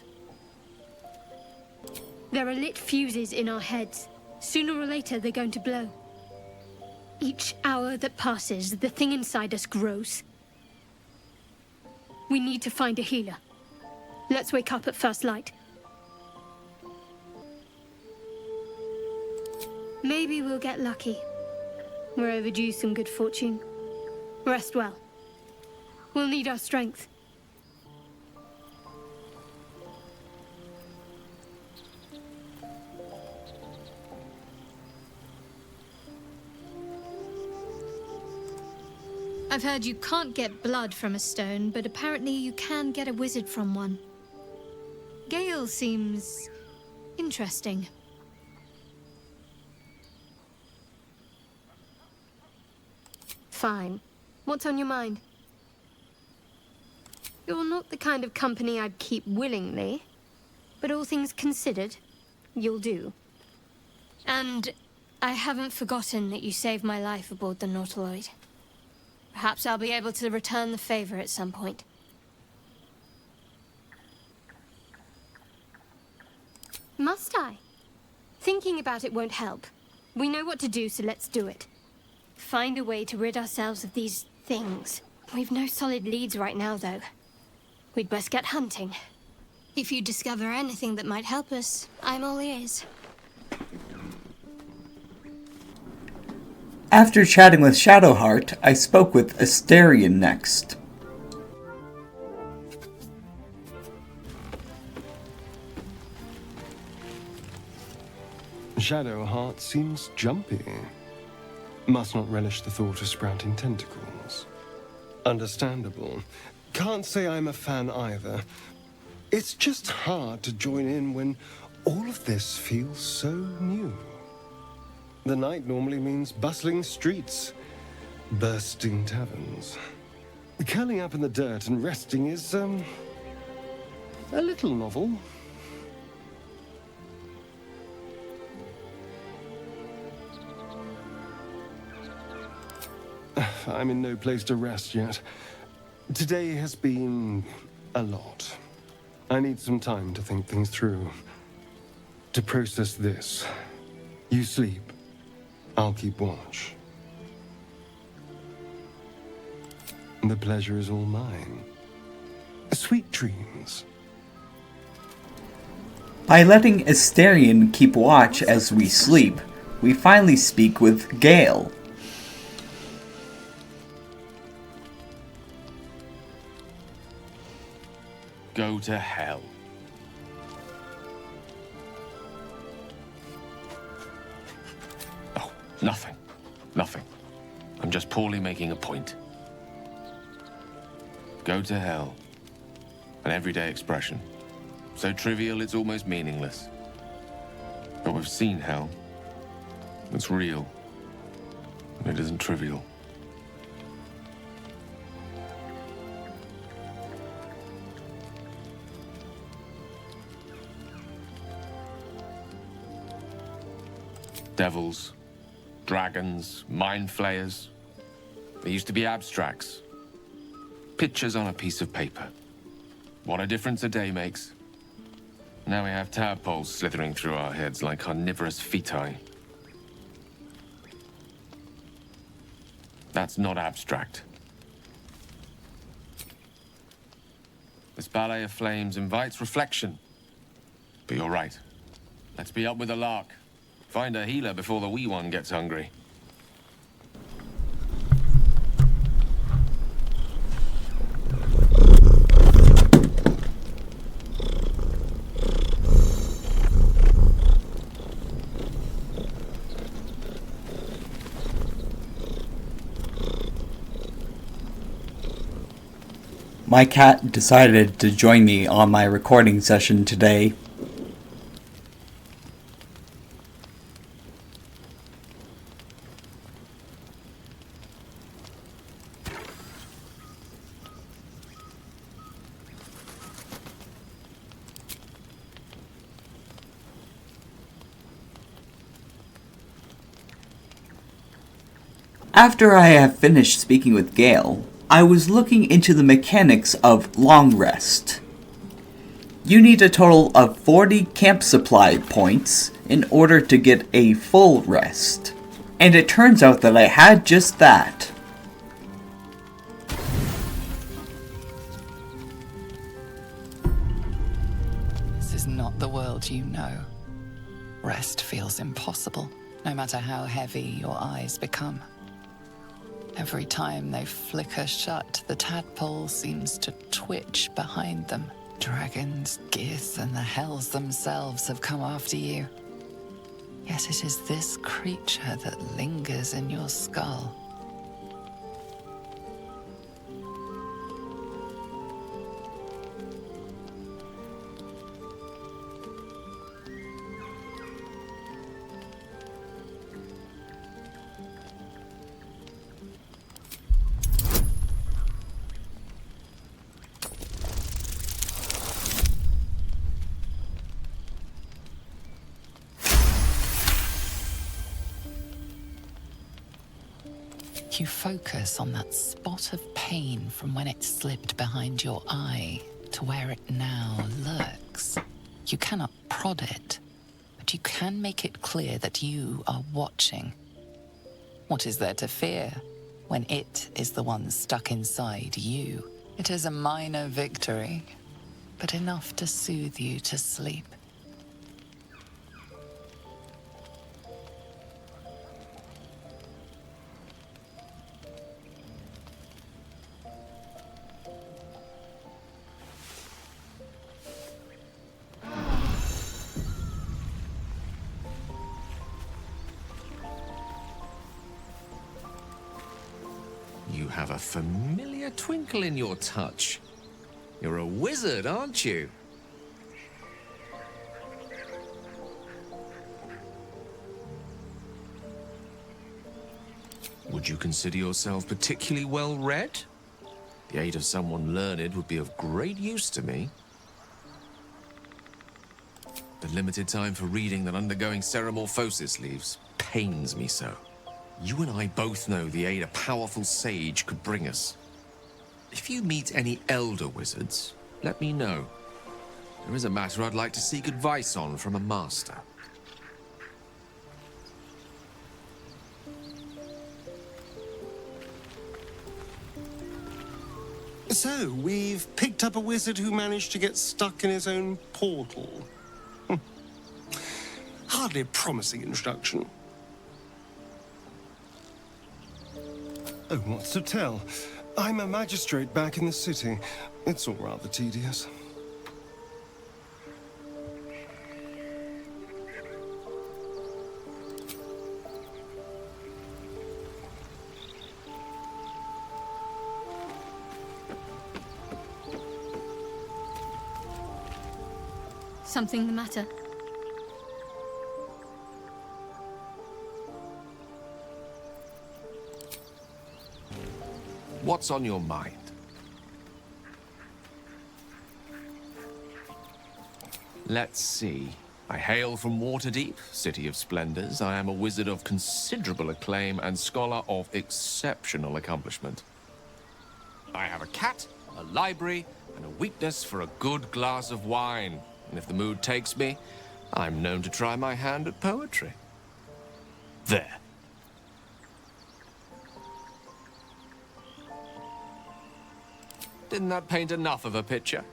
There are lit fuses in our heads. Sooner or later, they're going to blow. Each hour that passes, the thing inside us grows. We need to find a healer. Let's wake up at first light. Maybe we'll get lucky. We're overdue some good fortune. Rest well. We'll need our strength. I've heard you can't get blood from a stone, but apparently you can get a wizard from one. Gale seems interesting. Fine. What's on your mind? You're not the kind of company I'd keep willingly, but all things considered, you'll do. And I haven't forgotten that you saved my life aboard the Nautiloid. Perhaps I'll be able to return the favor at some point. Must I? Thinking about it won't help. We know what to do, so let's do it. Find a way to rid ourselves of these things. We've no solid leads right now, though. We'd best get hunting. If you discover anything that might help us, I'm all ears. After chatting with Shadowheart, I spoke with Asterion next. Shadowheart seems jumpy. Must not relish the thought of sprouting tentacles. Understandable. Can't say I'm a fan either. It's just hard to join in when all of this feels so new. The night normally means bustling streets, bursting taverns. Curling up in the dirt and resting is, a little novel. I'm in no place to rest yet. Today has been a lot. I need some time to think things through. To process this. You sleep. I'll keep watch. The pleasure is all mine. Sweet dreams. By letting Asterion keep watch as we sleep, we finally speak with Gale. Go to hell. Oh, nothing. Nothing. I'm just poorly making a point. Go to hell. An everyday expression. So trivial it's almost meaningless. But we've seen hell. It's real. And it isn't trivial. Devils, dragons, mind flayers. They used to be abstracts. Pictures on a piece of paper. What a difference a day makes. Now we have tadpoles slithering through our heads like carnivorous feti. That's not abstract. This ballet of flames invites reflection. But you're right. Let's be up with the lark. Find a healer before the wee one gets hungry. My cat decided to join me on my recording session today. After I have finished speaking with Gale, I was looking into the mechanics of long rest. You need a total of 40 camp supply points in order to get a full rest. And it turns out that I had just that. This is not the world you know. Rest feels impossible, no matter how heavy your eyes become. Every time they flicker shut, the tadpole seems to twitch behind them. Dragons, geese, and the hells themselves have come after you. Yet it is this creature that lingers in your skull. You focus on that spot of pain from when it slipped behind your eye to where it now lurks. You cannot prod it, but you can make it clear that you are watching. What is there to fear when it is the one stuck inside you? It is a minor victory, but enough to soothe you to sleep. You have a familiar twinkle in your touch. You're a wizard, aren't you? Would you consider yourself particularly well read? The aid of someone learned would be of great use to me. The limited time for reading that undergoing Ceramorphosis leaves pains me so. You and I both know the aid a powerful sage could bring us. If you meet any elder wizards, let me know. There is a matter I'd like to seek advice on from a master. So, we've picked up a wizard who managed to get stuck in his own portal. Hardly a promising introduction. Oh, what's to tell? I'm a magistrate back in the city. It's all rather tedious. Something the matter? What's on your mind? Let's see. I hail from Waterdeep, City of Splendors. I am a wizard of considerable acclaim and scholar of exceptional accomplishment. I have a cat, a library, and a weakness for a good glass of wine. And if the mood takes me, I'm known to try my hand at poetry. There. Didn't that paint enough of a picture?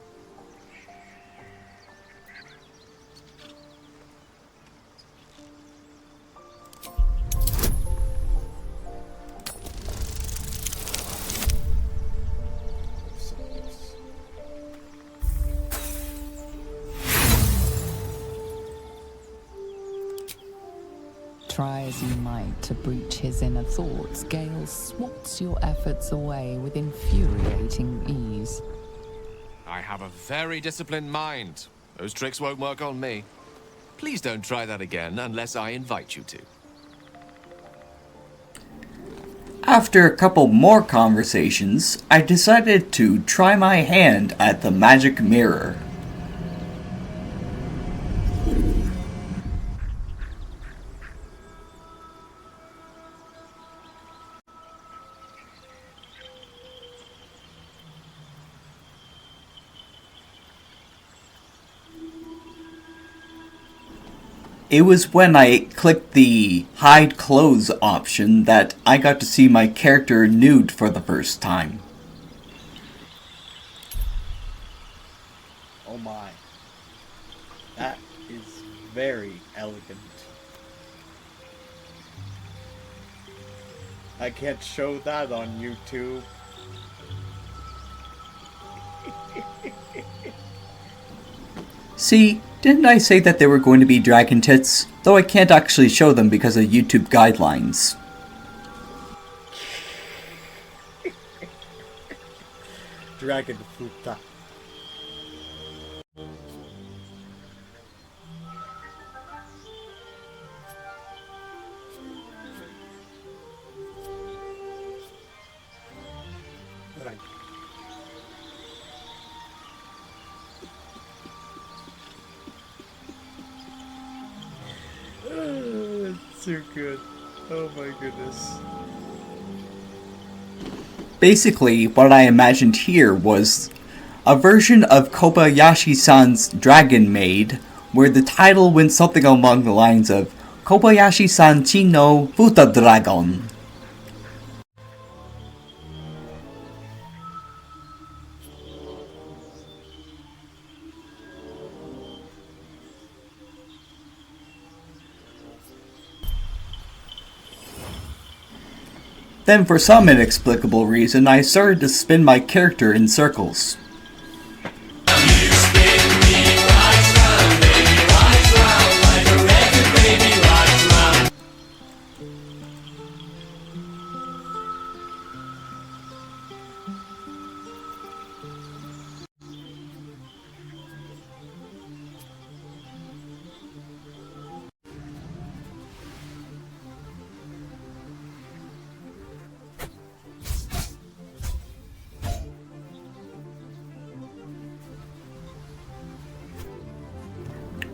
Try as you might to breach his inner thoughts, Gale swats your efforts away with infuriating ease. I have a very disciplined mind. Those tricks won't work on me. Please don't try that again unless I invite you to. After a couple more conversations, I decided to try my hand at the magic mirror. It was when I clicked the hide clothes option that I got to see my character nude for the first time. Oh my. That is very elegant. I can't show that on YouTube. See, didn't I say that they were going to be dragon tits? Though I can't actually show them because of YouTube guidelines. Dragon Futa. It's too good. Oh my goodness. Basically, what I imagined here was a version of Kobayashi-san's Dragon Maid, where the title went something along the lines of Kobayashi-san chi no Futa Dragon. Then for some inexplicable reason, I started to spin my character in circles.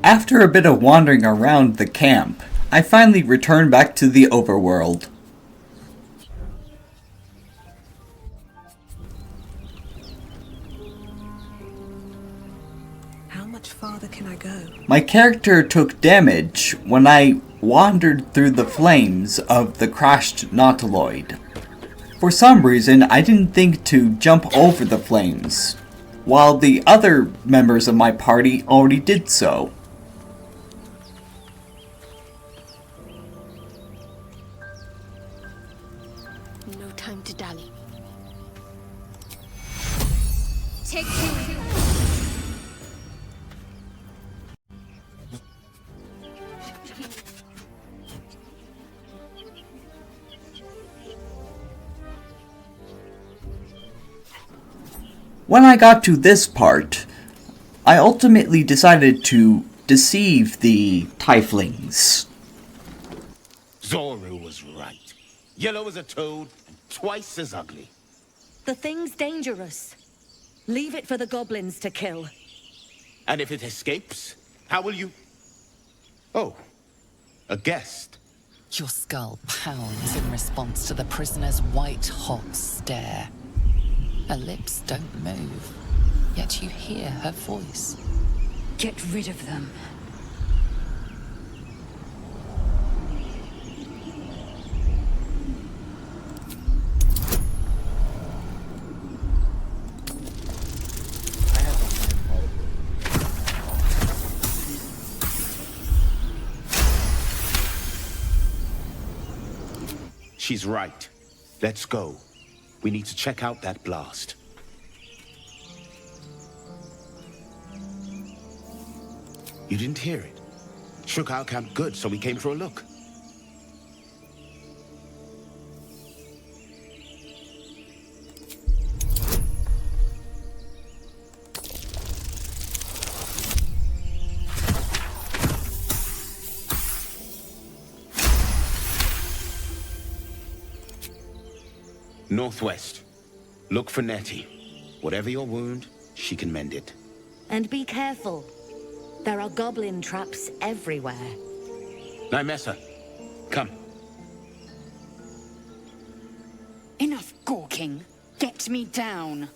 After a bit of wandering around the camp, I finally returned back to the overworld. How much farther can I go? My character took damage when I wandered through the flames of the crashed Nautiloid. For some reason, I didn't think to jump over the flames, while the other members of my party already did so. No time to dally. Take two. When I got to this part, I ultimately decided to deceive the Tieflings. Zoru was right. Yellow as a toad and twice as ugly. The thing's dangerous. Leave it for the goblins to kill. And if it escapes, how will you... Oh, a guest. Your skull pounds in response to the prisoner's white-hot stare. Her lips don't move, yet you hear her voice. Get rid of them. She's right. Let's go. We need to check out that blast. You didn't hear it? Shook our camp good, so we came for a look. Northwest. Look for Nettie. Whatever your wound, she can mend it. And be careful. There are goblin traps everywhere. Nymessa, come. Enough gawking. Get me down.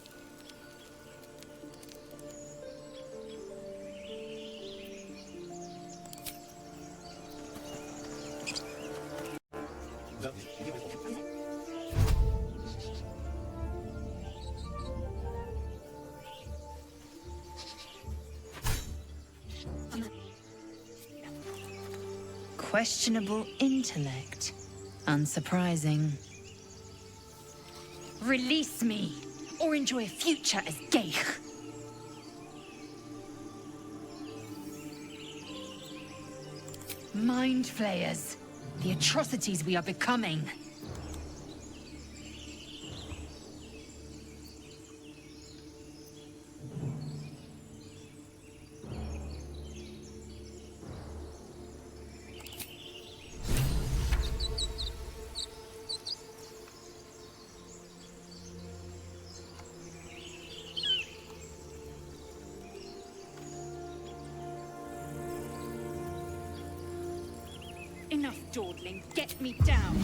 Questionable intellect. Unsurprising. Release me, or enjoy a future as Geich. Mind flayers. The atrocities we are becoming. Enough dawdling, get me down!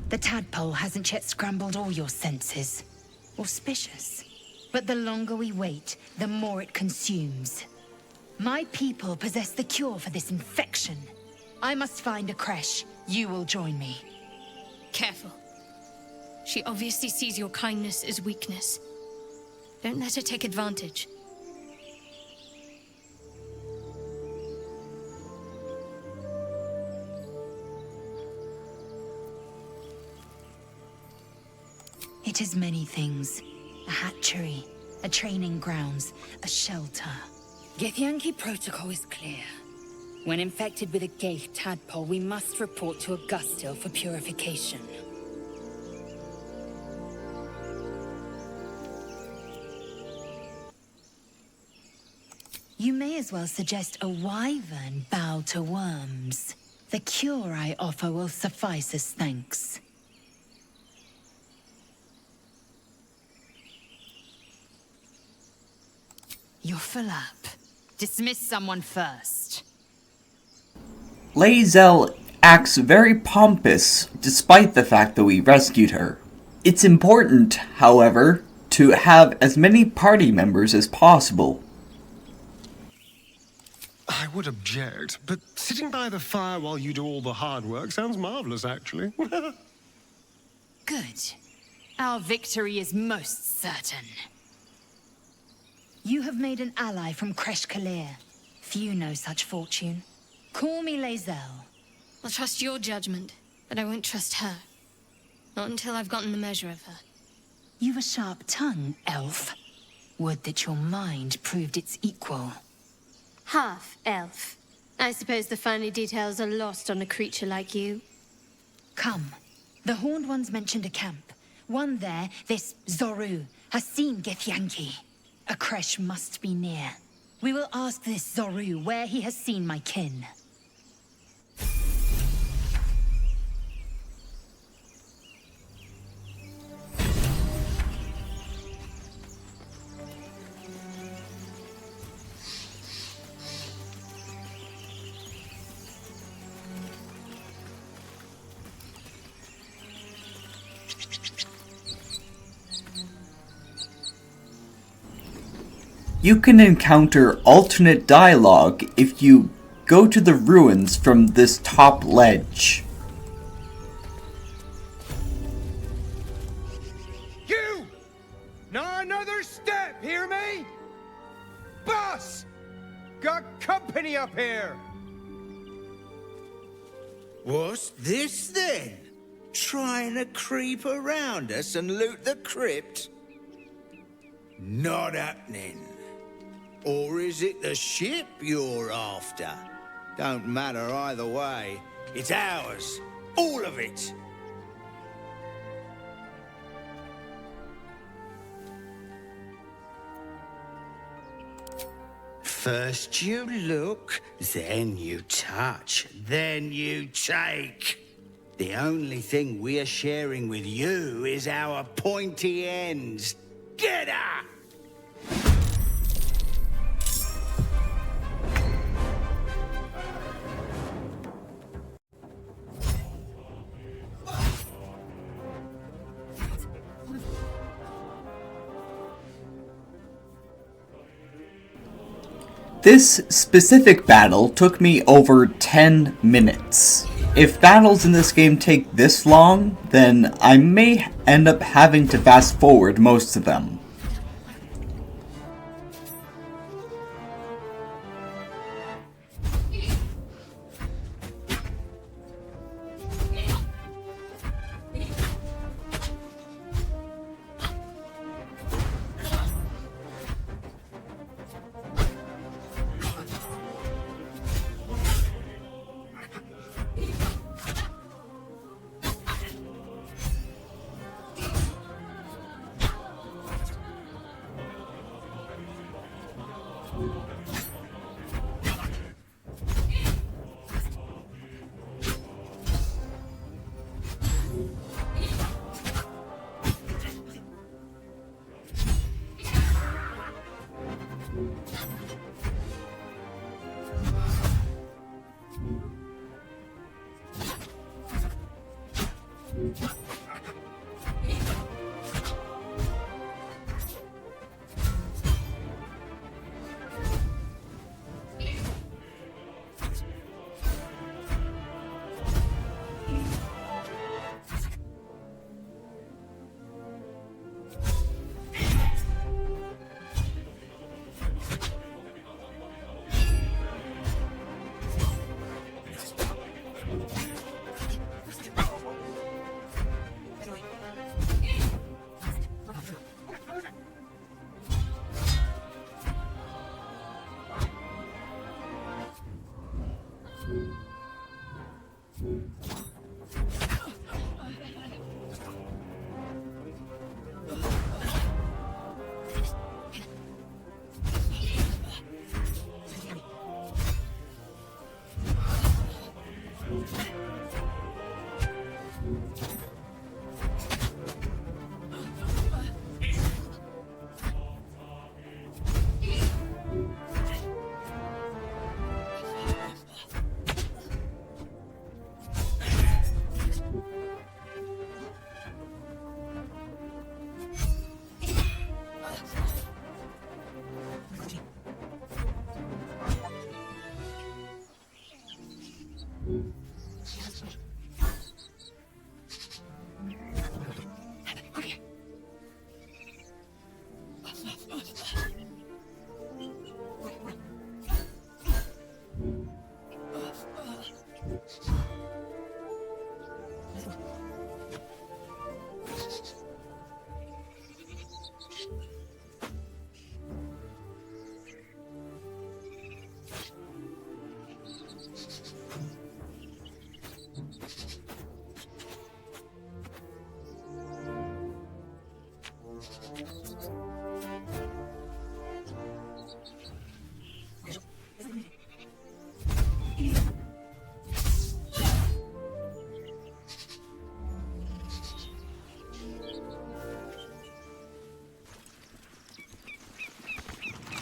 The tadpole hasn't yet scrambled all your senses. Auspicious. But the longer we wait, the more it consumes. My people possess the cure for this infection. I must find a creche. You will join me. Careful. She obviously sees your kindness as weakness. Don't let her take advantage. It is many things. A hatchery, a training grounds, a shelter. Githyanki protocol is clear. When infected with a Geich tadpole, we must report to Augustil for purification. You may as well suggest a wyvern bow to worms. The cure I offer will suffice as thanks. You're full up. Dismiss someone first. Lae'zel acts very pompous despite the fact that we rescued her. It's important, however, to have as many party members as possible. I would object, but sitting by the fire while you do all the hard work sounds marvelous, actually. Good. Our victory is most certain. You have made an ally from Kresh Kalir. Few know such fortune. Call me Lae'zel. I'll trust your judgment, but I won't trust her. Not until I've gotten the measure of her. You've a sharp tongue, elf. Would that your mind proved its equal. Half elf. I suppose the finer details are lost on a creature like you. Come. The Horned Ones mentioned a camp. One there, this Zorru, has seen Githyanki. A creche must be near. We will ask this Zorru where he has seen my kin. You can encounter alternate dialogue if you go to the ruins from this top ledge. You! Not another step, hear me? Boss! Got company up here! What's this then? Trying to creep around us and loot the crypt? Not happening. Or is it the ship you're after? Don't matter either way. It's ours. All of it. First you look, then you touch, then you take. The only thing we're sharing with you is our pointy ends. Get her! This specific battle took me over 10 minutes. If battles in this game take this long, then I may end up having to fast forward most of them.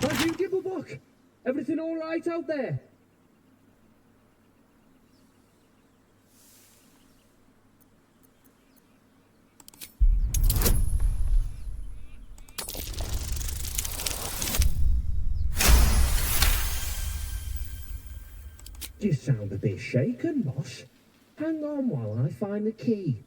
Have you give a book? Everything all right out there? You sound a bit shaken, boss. Hang on while I find the key.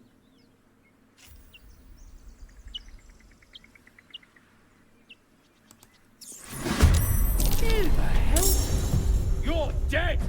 Who the hell? You're dead!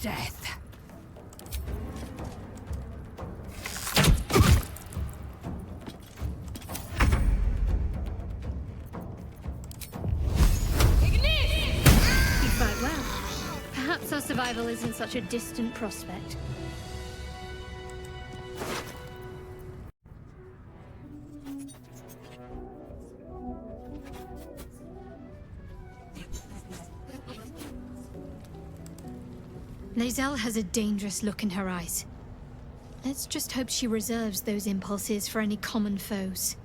death. You fight well. Perhaps our survival isn't such a distant prospect. Lae'zel has a dangerous look in her eyes. Let's just hope she reserves those impulses for any common foes.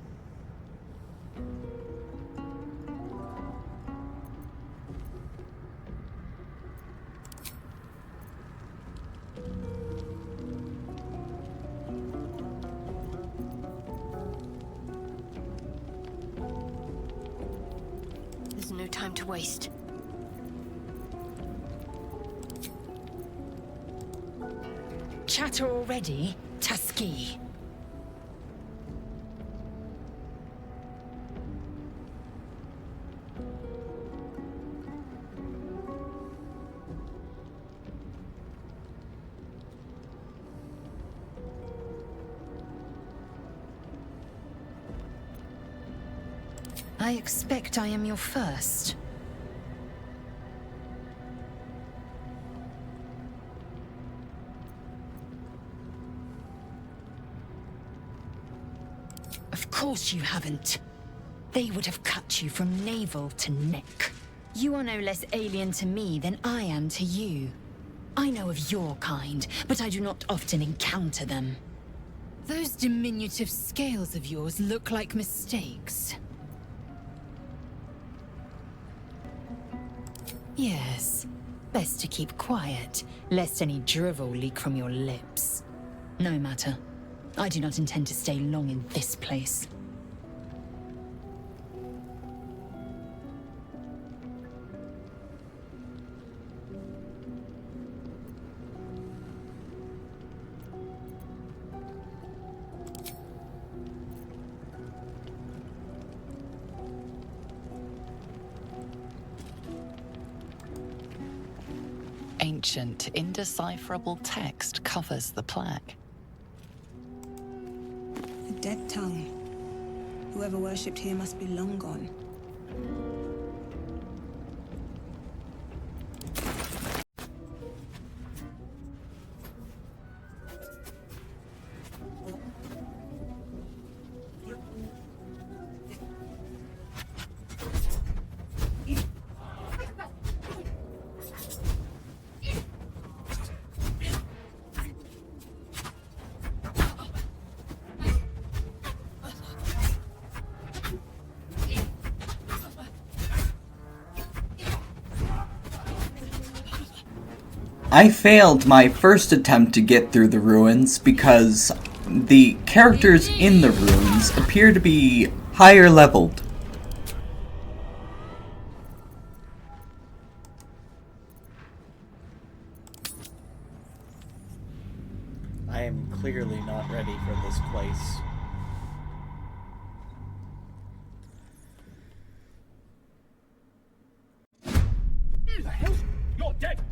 There's no time to waste. Chatter already, Tusky. I expect I am your first. Of course you haven't. They would have cut you from navel to neck. You are no less alien to me than I am to you. I know of your kind, but I do not often encounter them. Those diminutive scales of yours look like mistakes. Yes, best to keep quiet, lest any drivel leak from your lips. No matter. I do not intend to stay long in this place. Ancient, indecipherable text covers the plaque. A dead tongue. Whoever worshipped here must be long gone. I failed my first attempt to get through the ruins because the characters in the ruins appear to be higher leveled. I am clearly not ready for this place. Who the hell? You're dead!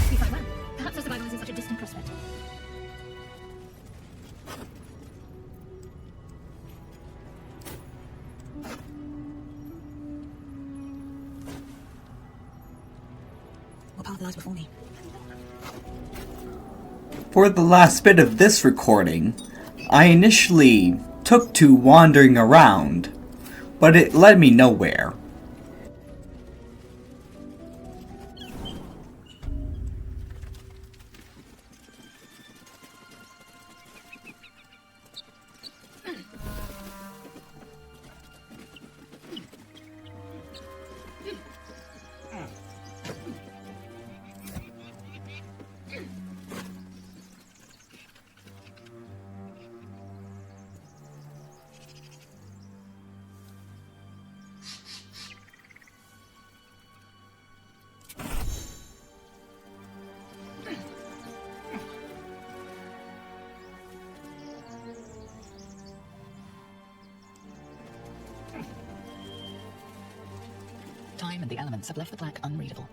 You fight well. Perhaps our survival isn't such a distant prospect. What path lies before me? For the last bit of this recording, I initially took to wandering around, but it led me nowhere. Time and the elements have left the plaque unreadable.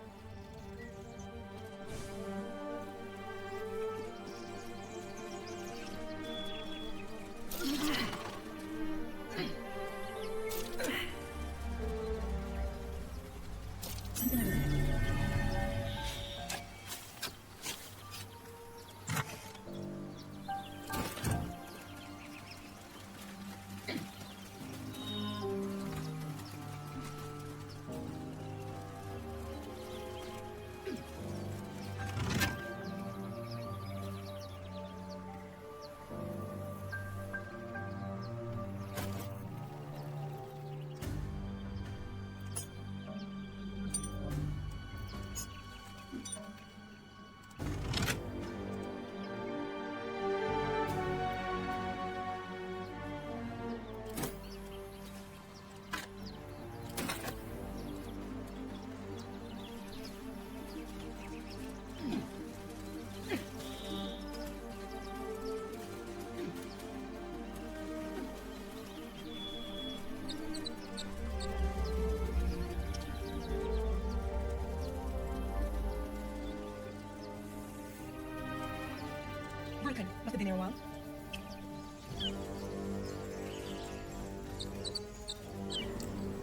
Broken. Must have been here a while.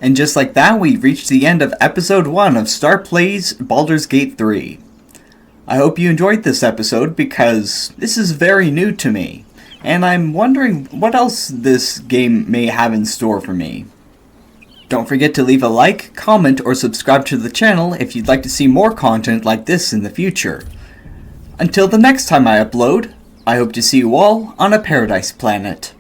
And just like that, we reached the end of episode 1 of Star Plays Baldur's Gate 3. I hope you enjoyed this episode because this is very new to me, and I'm wondering what else this game may have in store for me. Don't forget to leave a like, comment, or subscribe to the channel if you'd like to see more content like this in the future. Until the next time I upload, I hope to see you all on a paradise planet.